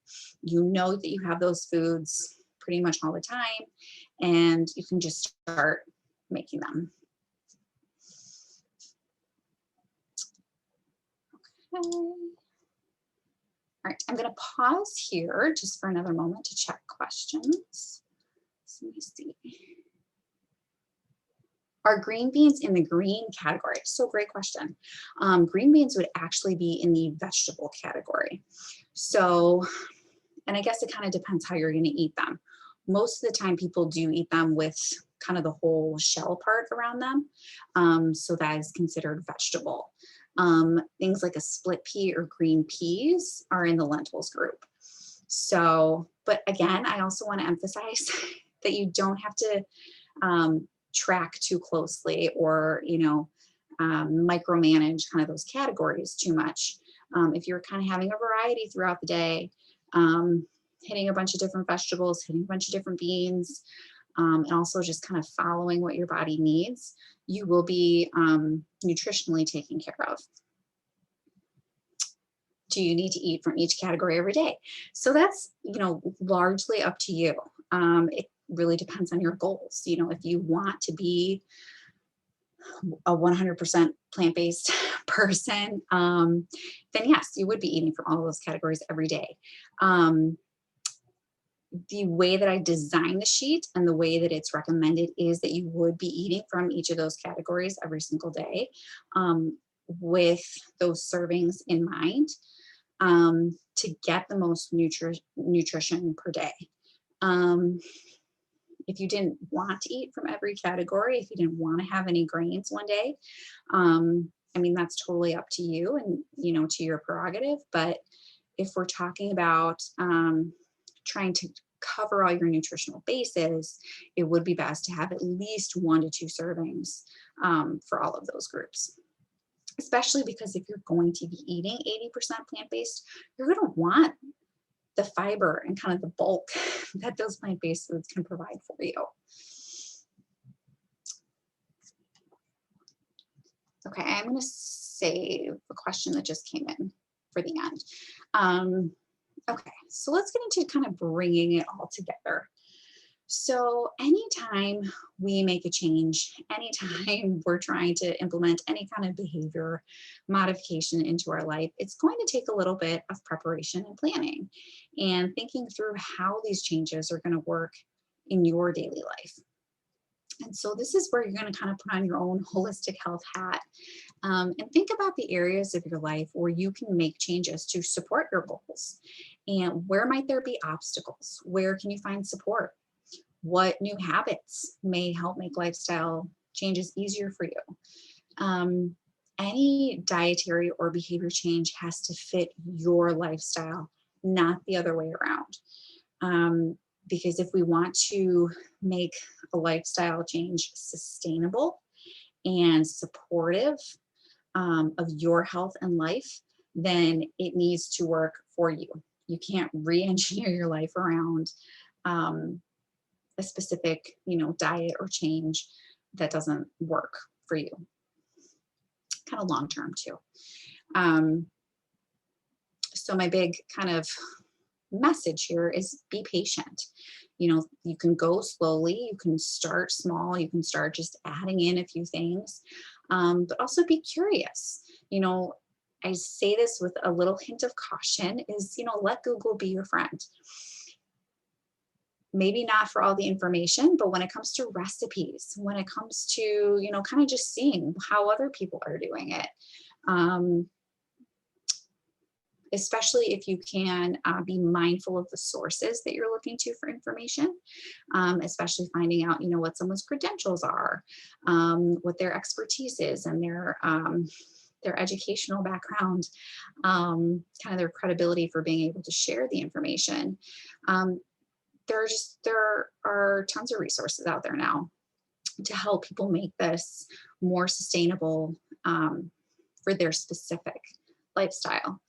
You know that you have those foods pretty much all the time, and you can just start making them. Okay. All right, I'm going to pause here just for another moment to check questions. So let me see. Are green beans in the green category? So great question. Green beans would actually be in the vegetable category. So, and I guess it kind of depends how you're going to eat them. most of the time people do eat them with kind of the whole shell part around them. So that is considered vegetable. Things like a split pea or green peas are in the lentils group. So, but again, I also want to emphasize that you don't have to track too closely or, micromanage kind of those categories too much. If you're kind of having a variety throughout the day, hitting a bunch of different vegetables, hitting a bunch of different beans, and also just kind of following what your body needs, you will be nutritionally taken care of. Do you need to eat from each category every day? So that's, largely up to you. It really depends on your goals. If you want to be a 100% plant-based person, then yes, you would be eating from all those categories every day. The way that I design the sheet and the way that it's recommended is that you would be eating from each of those categories every single day, with those servings in mind, to get the most nutrition per day. If you didn't want to eat from every category, if you didn't want to have any grains one day, that's totally up to you and, to your prerogative. But if we're talking about trying to cover all your nutritional bases, it would be best to have at least 1 to 2 servings for all of those groups. Especially because if you're going to be eating 80% plant-based, you're going to want the fiber and kind of the bulk that those plant-based foods can provide for you. Okay, I'm going to save a question that just came in for the end. Okay, so let's get into kind of bringing it all together. So anytime we make a change, anytime we're trying to implement any kind of behavior modification into our life, it's going to take a little bit of preparation and planning and thinking through how these changes are going to work in your daily life. And so this is where you're going to kind of put on your own holistic health hat, and think about the areas of your life where you can make changes to support your goals. And where might there be obstacles? Where can you find support? What new habits may help make lifestyle changes easier for you? Any dietary or behavior change has to fit your lifestyle, not the other way around. Because if we want to make a lifestyle change sustainable and supportive of your health and life, then it needs to work for you. You can't re-engineer your life around a specific, diet or change that doesn't work for you, kind of long-term too. So my big kind of message here is be patient. You can go slowly, you can start small, you can start just adding in a few things, but also be curious. I say this with a little hint of caution is, let Google be your friend. Maybe not for all the information, but when it comes to recipes, when it comes to, kind of just seeing how other people are doing it, especially if you can be mindful of the sources that you're looking to for information, especially finding out, what someone's credentials are, what their expertise is, and their educational background, kind of their credibility for being able to share the information. There are tons of resources out there now to help people make this more sustainable for their specific lifestyle.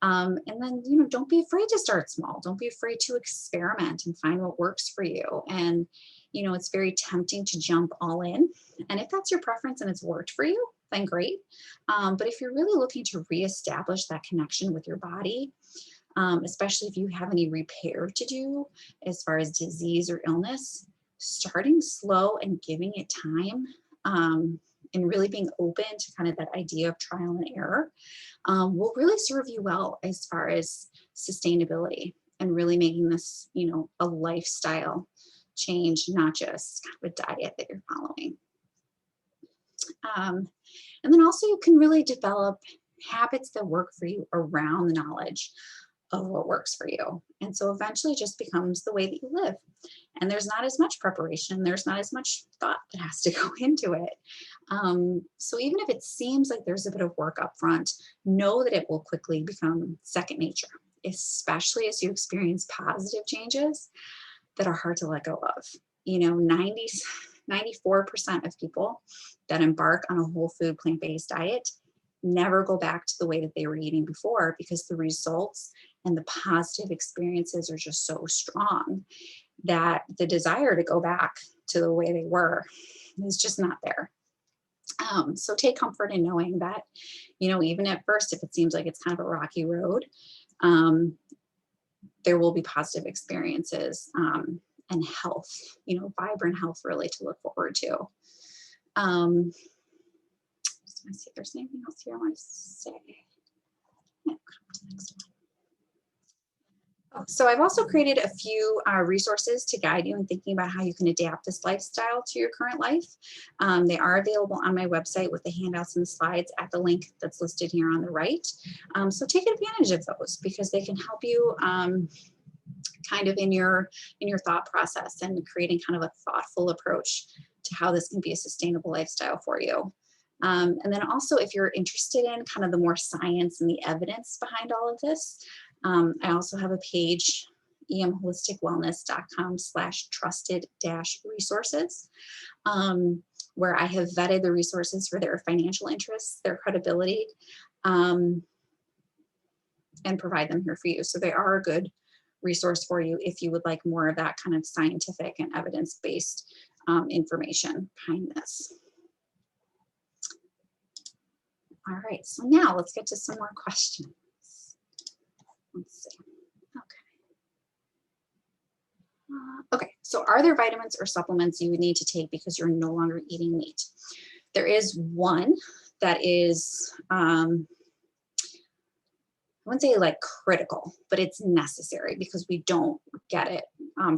And then, don't be afraid to start small. Don't be afraid to experiment and find what works for you. And, it's very tempting to jump all in. And if that's your preference and it's worked for you, then great. But if you're really looking to reestablish that connection with your body, especially if you have any repair to do as far as disease or illness, starting slow and giving it time, and really being open to kind of that idea of trial and error, will really serve you well as far as sustainability and really making this, a lifestyle change, not just kind of a diet that you're following. And then also you can really develop habits that work for you around the knowledge of what works for you. And so eventually it just becomes the way that you live. And there's not as much preparation, there's not as much thought that has to go into it. So even if it seems like there's a bit of work up front, know that it will quickly become second nature, especially as you experience positive changes that are hard to let go of. You know, 94% of people that embark on a whole food plant-based diet never go back to the way that they were eating before, because the results and the positive experiences are just so strong that the desire to go back to the way they were is just not there. So take comfort in knowing that, you know, even at first, if it seems like it's kind of a rocky road, um, there will be positive experiences, and health, you know, vibrant health really to look forward to. Just want to see if there's anything else here I want to say. Yeah, come to the next one. So I've also created a few resources to guide you in thinking about how you can adapt this lifestyle to your current life. They are available on my website with the handouts and the slides at the link that's listed here on the right. So take advantage of those, because they can help you kind of in your thought process and creating kind of a thoughtful approach to how this can be a sustainable lifestyle for you. And then also, if you're interested in kind of the more science and the evidence behind all of this, I also have a page, emholisticwellness.com/trusted-resources, where I have vetted the resources for their financial interests, their credibility, and provide them here for you. So they are a good resource for you if you would like more of that kind of scientific and evidence-based information behind this. All right, so now let's get to some more questions. Let's see. Okay, so are there vitamins or supplements you would need to take because you're no longer eating meat? There is one that is, I wouldn't say like critical, but it's necessary because we don't get it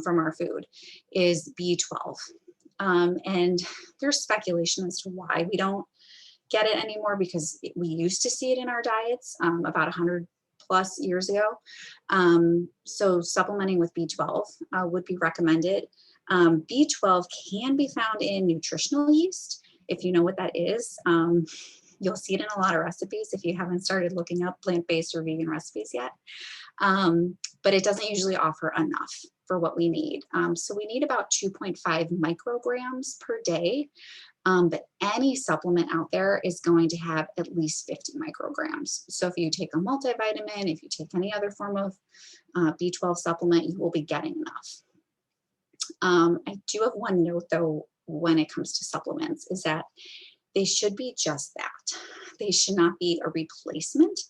from our food, is B12. And there's speculation as to why we don't get it anymore, because we used to see it in our diets about 100 plus years ago. So supplementing with B12 would be recommended. B12 can be found in nutritional yeast. If you know what that is, you'll see it in a lot of recipes if you haven't started looking up plant-based or vegan recipes yet. But it doesn't usually offer enough for what we need. So we need about 2.5 micrograms per day. But any supplement out there is going to have at least 50 micrograms. So if you take a multivitamin, if you take any other form of B12 supplement, you will be getting enough. I do have one note though, when it comes to supplements, is that they should be just that. They should not be a replacement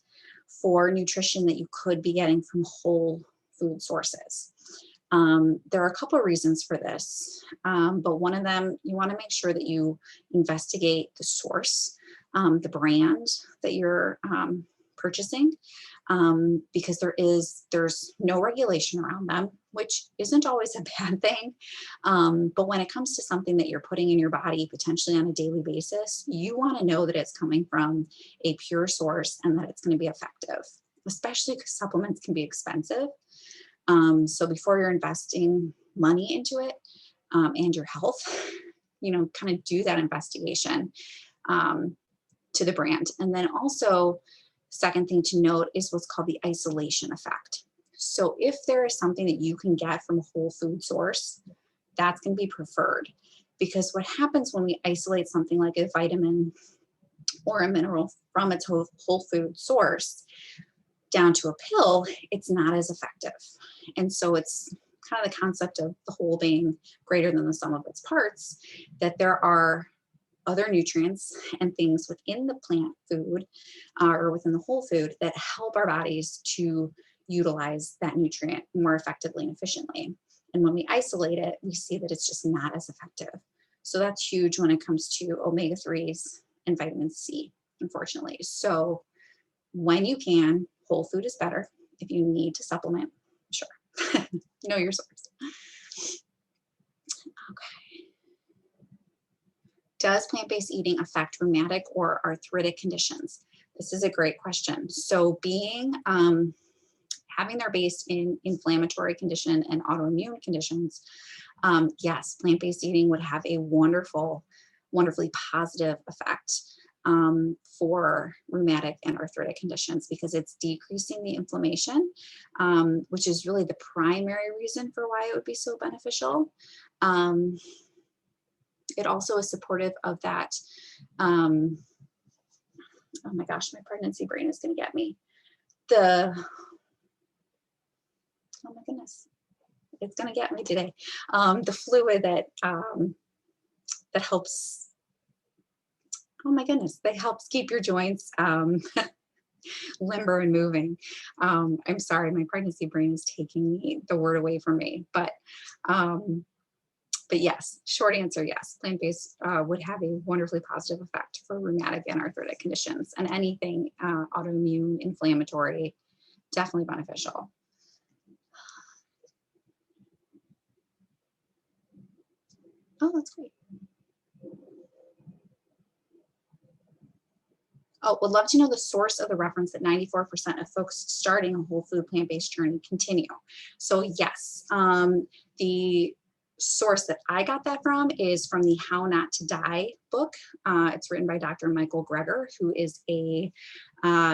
for nutrition that you could be getting from whole food sources. There are a couple of reasons for this, but one of them, you want to make sure that you investigate the source, the brand that you're purchasing, because there's no regulation around them, which isn't always a bad thing. But when it comes to something that you're putting in your body potentially on a daily basis, you want to know that it's coming from a pure source and that it's going to be effective, especially because supplements can be expensive. So before you're investing money into it, and your health, you know, kind of do that investigation to the brand. And then also, second thing to note is what's called the isolation effect. So if there is something that you can get from a whole food source, that's going to be preferred, because what happens when we isolate something like a vitamin or a mineral from its whole food source down to a pill, it's not as effective. And so it's kind of the concept of the whole being greater than the sum of its parts, that there are other nutrients and things within the plant food or within the whole food that help our bodies to utilize that nutrient more effectively and efficiently. And when we isolate it, we see that it's just not as effective. So that's huge when it comes to omega-3s and vitamin C, unfortunately. So when you can, whole food is better. If you need to supplement, sure, know your source. Okay. Does plant-based eating affect rheumatic or arthritic conditions? This is a great question. So being having their base in inflammatory condition and autoimmune conditions, yes, plant-based eating would have a wonderfully positive effect for rheumatic and arthritic conditions, because it's decreasing the inflammation, which is really the primary reason for why it would be so beneficial. It also is supportive of that. Oh my gosh, my pregnancy brain is going to get me. Oh my goodness, it's going to get me today. The fluid that helps, oh my goodness, that helps keep your joints limber and moving. I'm sorry, my pregnancy brain is taking the word away from me, but yes, short answer, yes, plant-based would have a wonderfully positive effect for rheumatic and arthritic conditions, and anything autoimmune, inflammatory, definitely beneficial. Oh, that's great. Oh, would love to know the source of the reference that 94% of folks starting a whole food plant-based journey continue. So yes, the source that I got that from is from the How Not to Die book. It's written by Dr. Michael Greger, who is a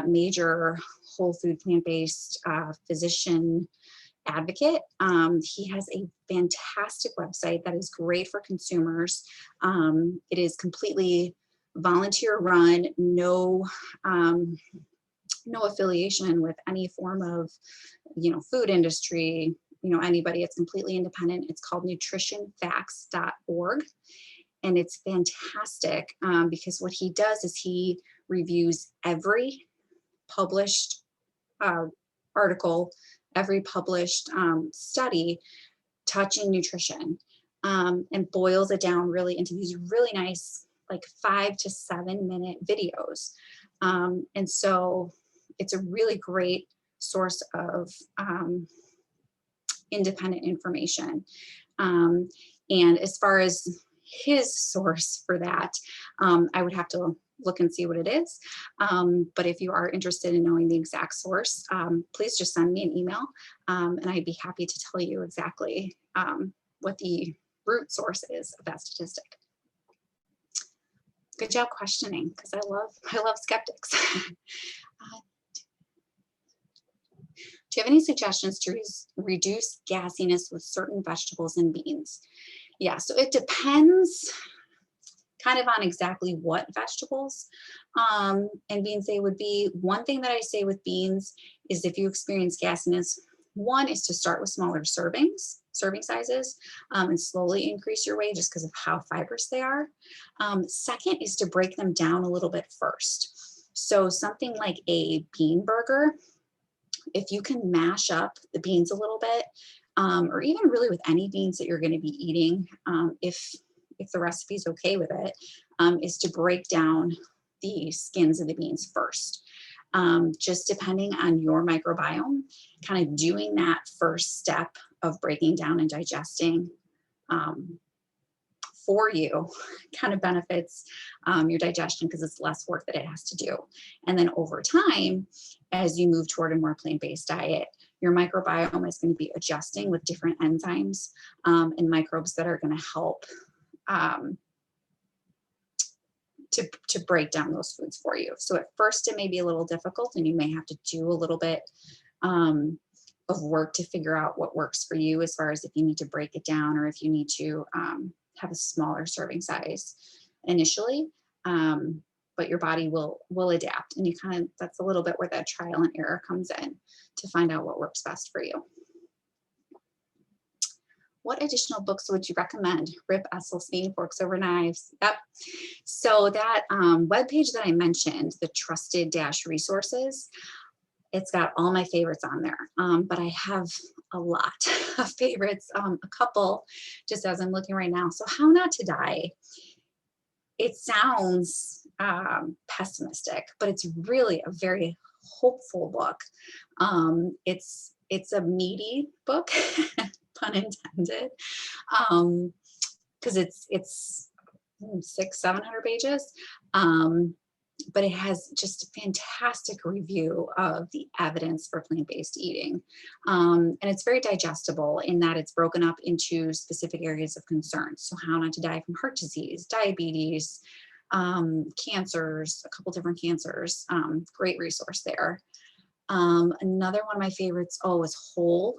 major whole food plant-based physician advocate. He has a fantastic website that is great for consumers. It is completely volunteer run, no affiliation with any form of, food industry, anybody. It's completely independent. It's called nutritionfacts.org. And it's fantastic because what he does is he reviews every published article, every published study touching nutrition, and boils it down really into these really nice, like 5 to 7 minute videos. And so it's a really great source of independent information. And as far as his source for that, I would have to look and see what it is. But if you are interested in knowing the exact source, please just send me an email, and I'd be happy to tell you exactly what the root source is of that statistic. Good job questioning, because I love skeptics. Do you have any suggestions to reduce gassiness with certain vegetables and beans? Yeah, so it depends kind of on exactly what vegetables and beans they would be. One thing that I say with beans is if you experience gassiness, one is to start with smaller serving sizes, and slowly increase your weight just because of how fibrous they are. Second is to break them down a little bit first. So something like a bean burger, if you can mash up the beans a little bit, or even really with any beans that you're going to be eating, if the recipe is okay with it, is to break down the skins of the beans first. Just depending on your microbiome, kind of doing that first step of breaking down and digesting for you kind of benefits your digestion, because it's less work that it has to do. And then over time, as you move toward a more plant-based diet, your microbiome is going to be adjusting with different enzymes and microbes that are going to help to break down those foods for you. So at first it may be a little difficult, and you may have to do a little bit of work to figure out what works for you, as far as if you need to break it down or if you need to have a smaller serving size initially. But your body will adapt, and that's a little bit where that trial and error comes in to find out what works best for you. What additional books would you recommend? Rip Esselstyn, Forks Over Knives. Yep. So that webpage that I mentioned, the Trusted Resources, it's got all my favorites on there. But I have a lot of favorites, a couple, just as I'm looking right now. So How Not to Die. It sounds pessimistic, but it's really a very hopeful book. It's a meaty book, pun intended, because it's 600-700 pages. but it has just a fantastic review of the evidence for plant-based eating. And it's very digestible in that it's broken up into specific areas of concern. So how not to die from heart disease, diabetes, cancers, a couple different cancers. Great resource there. Another one of my favorites, is Whole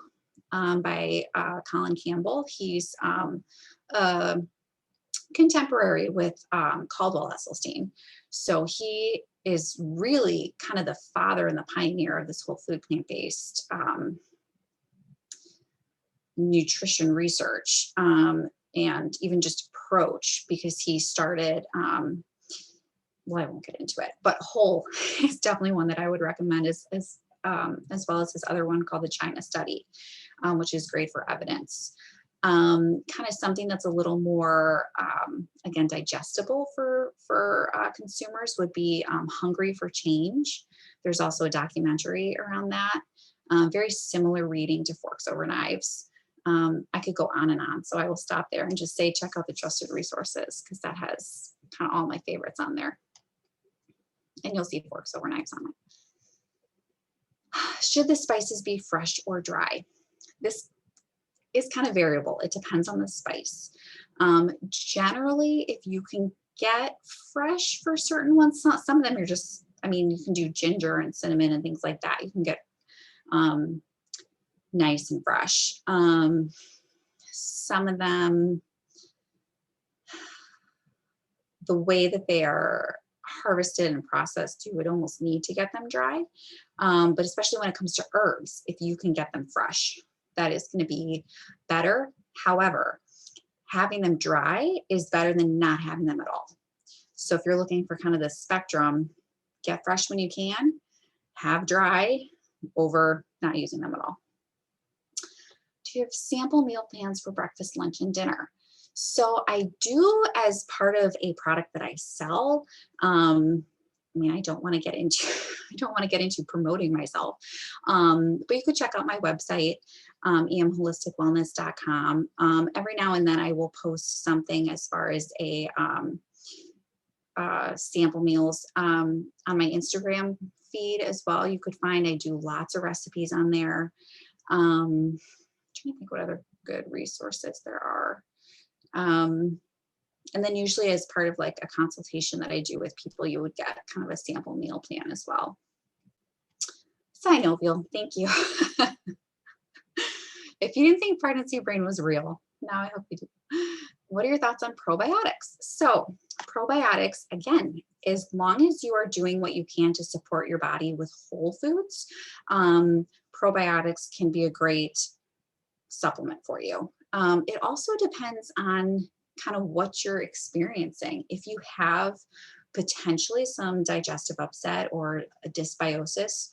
by Colin Campbell. He's contemporary with Caldwell Esselstyn. So he is really kind of the father and the pioneer of this whole food plant-based nutrition research and even just approach, because he started, well, I won't get into it, but Whole is definitely one that I would recommend as well as his other one called the China Study, which is great for evidence. Kind of something that's a little more, again, digestible for consumers would be Hungry for Change. There's also a documentary around that. Very similar reading to Forks Over Knives. I could go on and on, so I will stop there and just say check out the trusted resources, because that has kind of all my favorites on there. And you'll see Forks Over Knives on it. Should the spices be fresh or dry? This is kind of variable. It depends on the spice. Generally, if you can get fresh for certain ones, some of them you're just, I mean, you can do ginger and cinnamon and things like that. You can get nice and fresh. Some of them, the way that they are harvested and processed, you would almost need to get them dry. But especially when it comes to herbs, if you can get them fresh, that is going to be better. However, having them dry is better than not having them at all. So if you're looking for kind of the spectrum, get fresh when you can, have dry over not using them at all. Do you have sample meal plans for breakfast, lunch, and dinner? So I do, as part of a product that I sell. I mean, I don't want to get into promoting myself, but you could check out my website, emholisticwellness.com. Every now and then I will post something as far as a sample meals on my Instagram feed as well. You could find, I do lots of recipes on there. I'm trying to think what other good resources there are. And then usually as part of like a consultation that I do with people, you would get kind of a sample meal plan as well. Synovial, thank you. If you didn't think pregnancy brain was real, now I hope you do. What are your thoughts on probiotics? So probiotics, again, as long as you are doing what you can to support your body with whole foods, probiotics can be a great supplement for you. It also depends on kind of what you're experiencing. If you have potentially some digestive upset or a dysbiosis,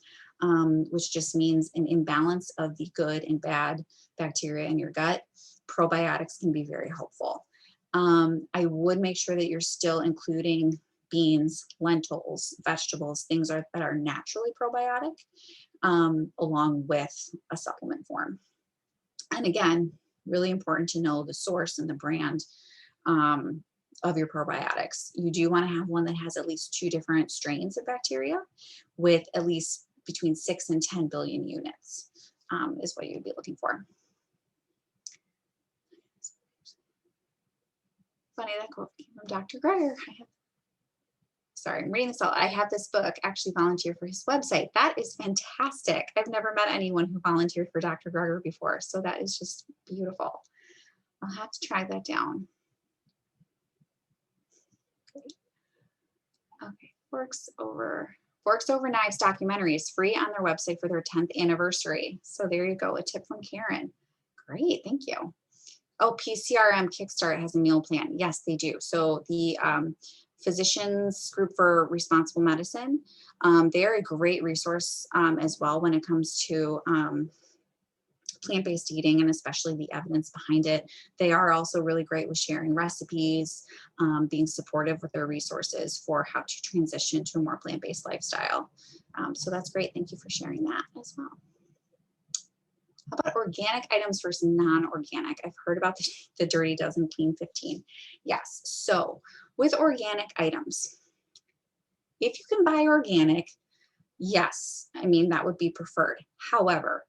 which just means an imbalance of the good and bad bacteria in your gut, probiotics can be very helpful. I would make sure that you're still including beans, lentils, vegetables, things that are naturally probiotic, along with a supplement form. And again, really important to know the source and the brand of your probiotics. You do want to have one that has at least 2 different strains of bacteria with at least between 6 and 10 billion units is what you'd be looking for. Funny that quote came from Dr. Greger. Sorry, I'm reading this all. I have this book, actually volunteer for his website. That is fantastic. I've never met anyone who volunteered for Dr. Greger before, so that is just beautiful. I'll have to track that down. Great. Okay, Forks Over Knives documentary is free on their website for their 10th anniversary. So there you go, a tip from Karen. Great, thank you. Oh, PCRM Kickstart has a meal plan. Yes, they do. So the Physicians Group for Responsible Medicine, they're a great resource as well when it comes to plant-based eating and especially the evidence behind it. They are also really great with sharing recipes, being supportive with their resources for how to transition to a more plant-based lifestyle. So that's great. Thank you for sharing that as well. How about organic items versus non-organic? I've heard about the Dirty Dozen Clean 15. Yes, so with organic items, if you can buy organic, yes, I mean, that would be preferred. However,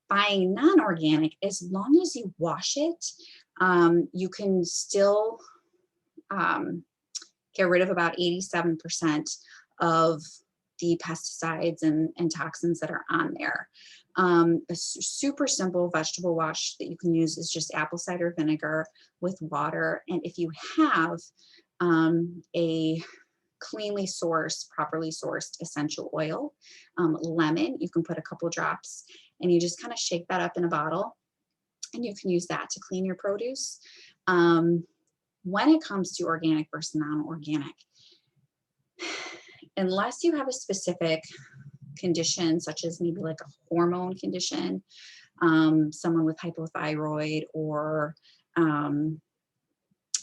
buying non-organic, as long as you wash it, you can still get rid of about 87% of the pesticides and toxins that are on there. A super simple vegetable wash that you can use is just apple cider vinegar with water. And if you have a cleanly sourced, properly sourced essential oil, lemon, you can put a couple drops and you just kind of shake that up in a bottle and you can use that to clean your produce. When it comes to organic versus non-organic, unless you have a specific condition, such as maybe like a hormone condition, someone with hypothyroid or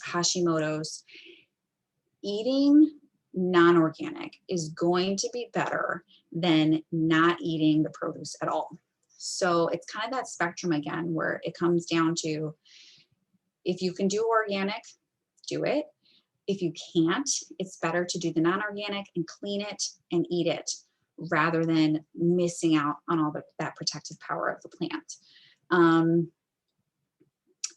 Hashimoto's, eating non-organic is going to be better than not eating the produce at all. So it's kind of that spectrum again, where it comes down to, if you can do organic, do it. If you can't, it's better to do the non-organic and clean it and eat it rather than missing out on all that protective power of the plant.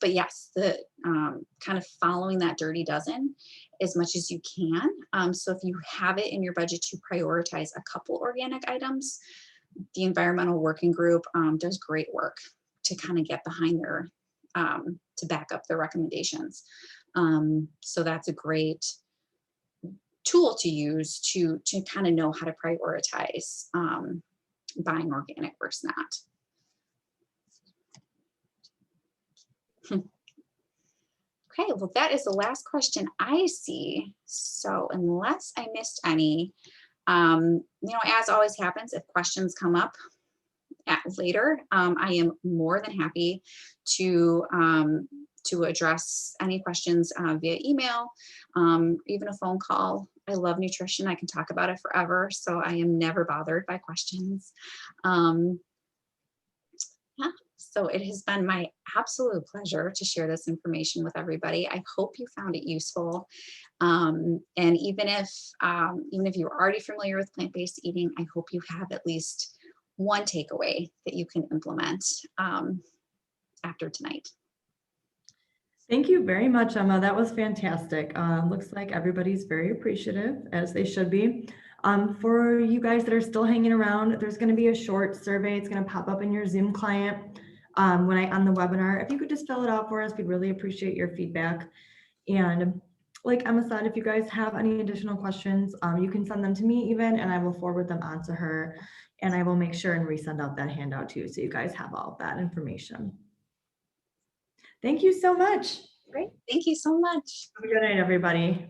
But yes, the kind of following that dirty dozen as much as you can. So if you have it in your budget to prioritize a couple organic items, the Environmental Working Group does great work to kind of get behind their, to back up their recommendations. So that's a great tool to use to kind of know how to prioritize buying organic versus not. Okay, well, that is the last question I see. So unless I missed any, you know, as always happens, if questions come up later, I am more than happy to address any questions via email, even a phone call. I love nutrition. I can talk about it forever, so I am never bothered by questions. Yeah, so it has been my absolute pleasure to share this information with everybody. I hope you found it useful. And even if you're already familiar with plant-based eating, I hope you have at least one takeaway that you can implement after tonight. Thank you very much, Emma. That was fantastic. Looks like everybody's very appreciative, as they should be. For you guys that are still hanging around, there's going to be a short survey. It's going to pop up in your Zoom client on the webinar. If you could just fill it out for us, we'd really appreciate your feedback. And like Emma said, if you guys have any additional questions, you can send them to me even, and I will forward them on to her. And I will make sure and resend out that handout too, so you guys have all of that information. Thank you so much. Great. Thank you so much. Have a good night, everybody.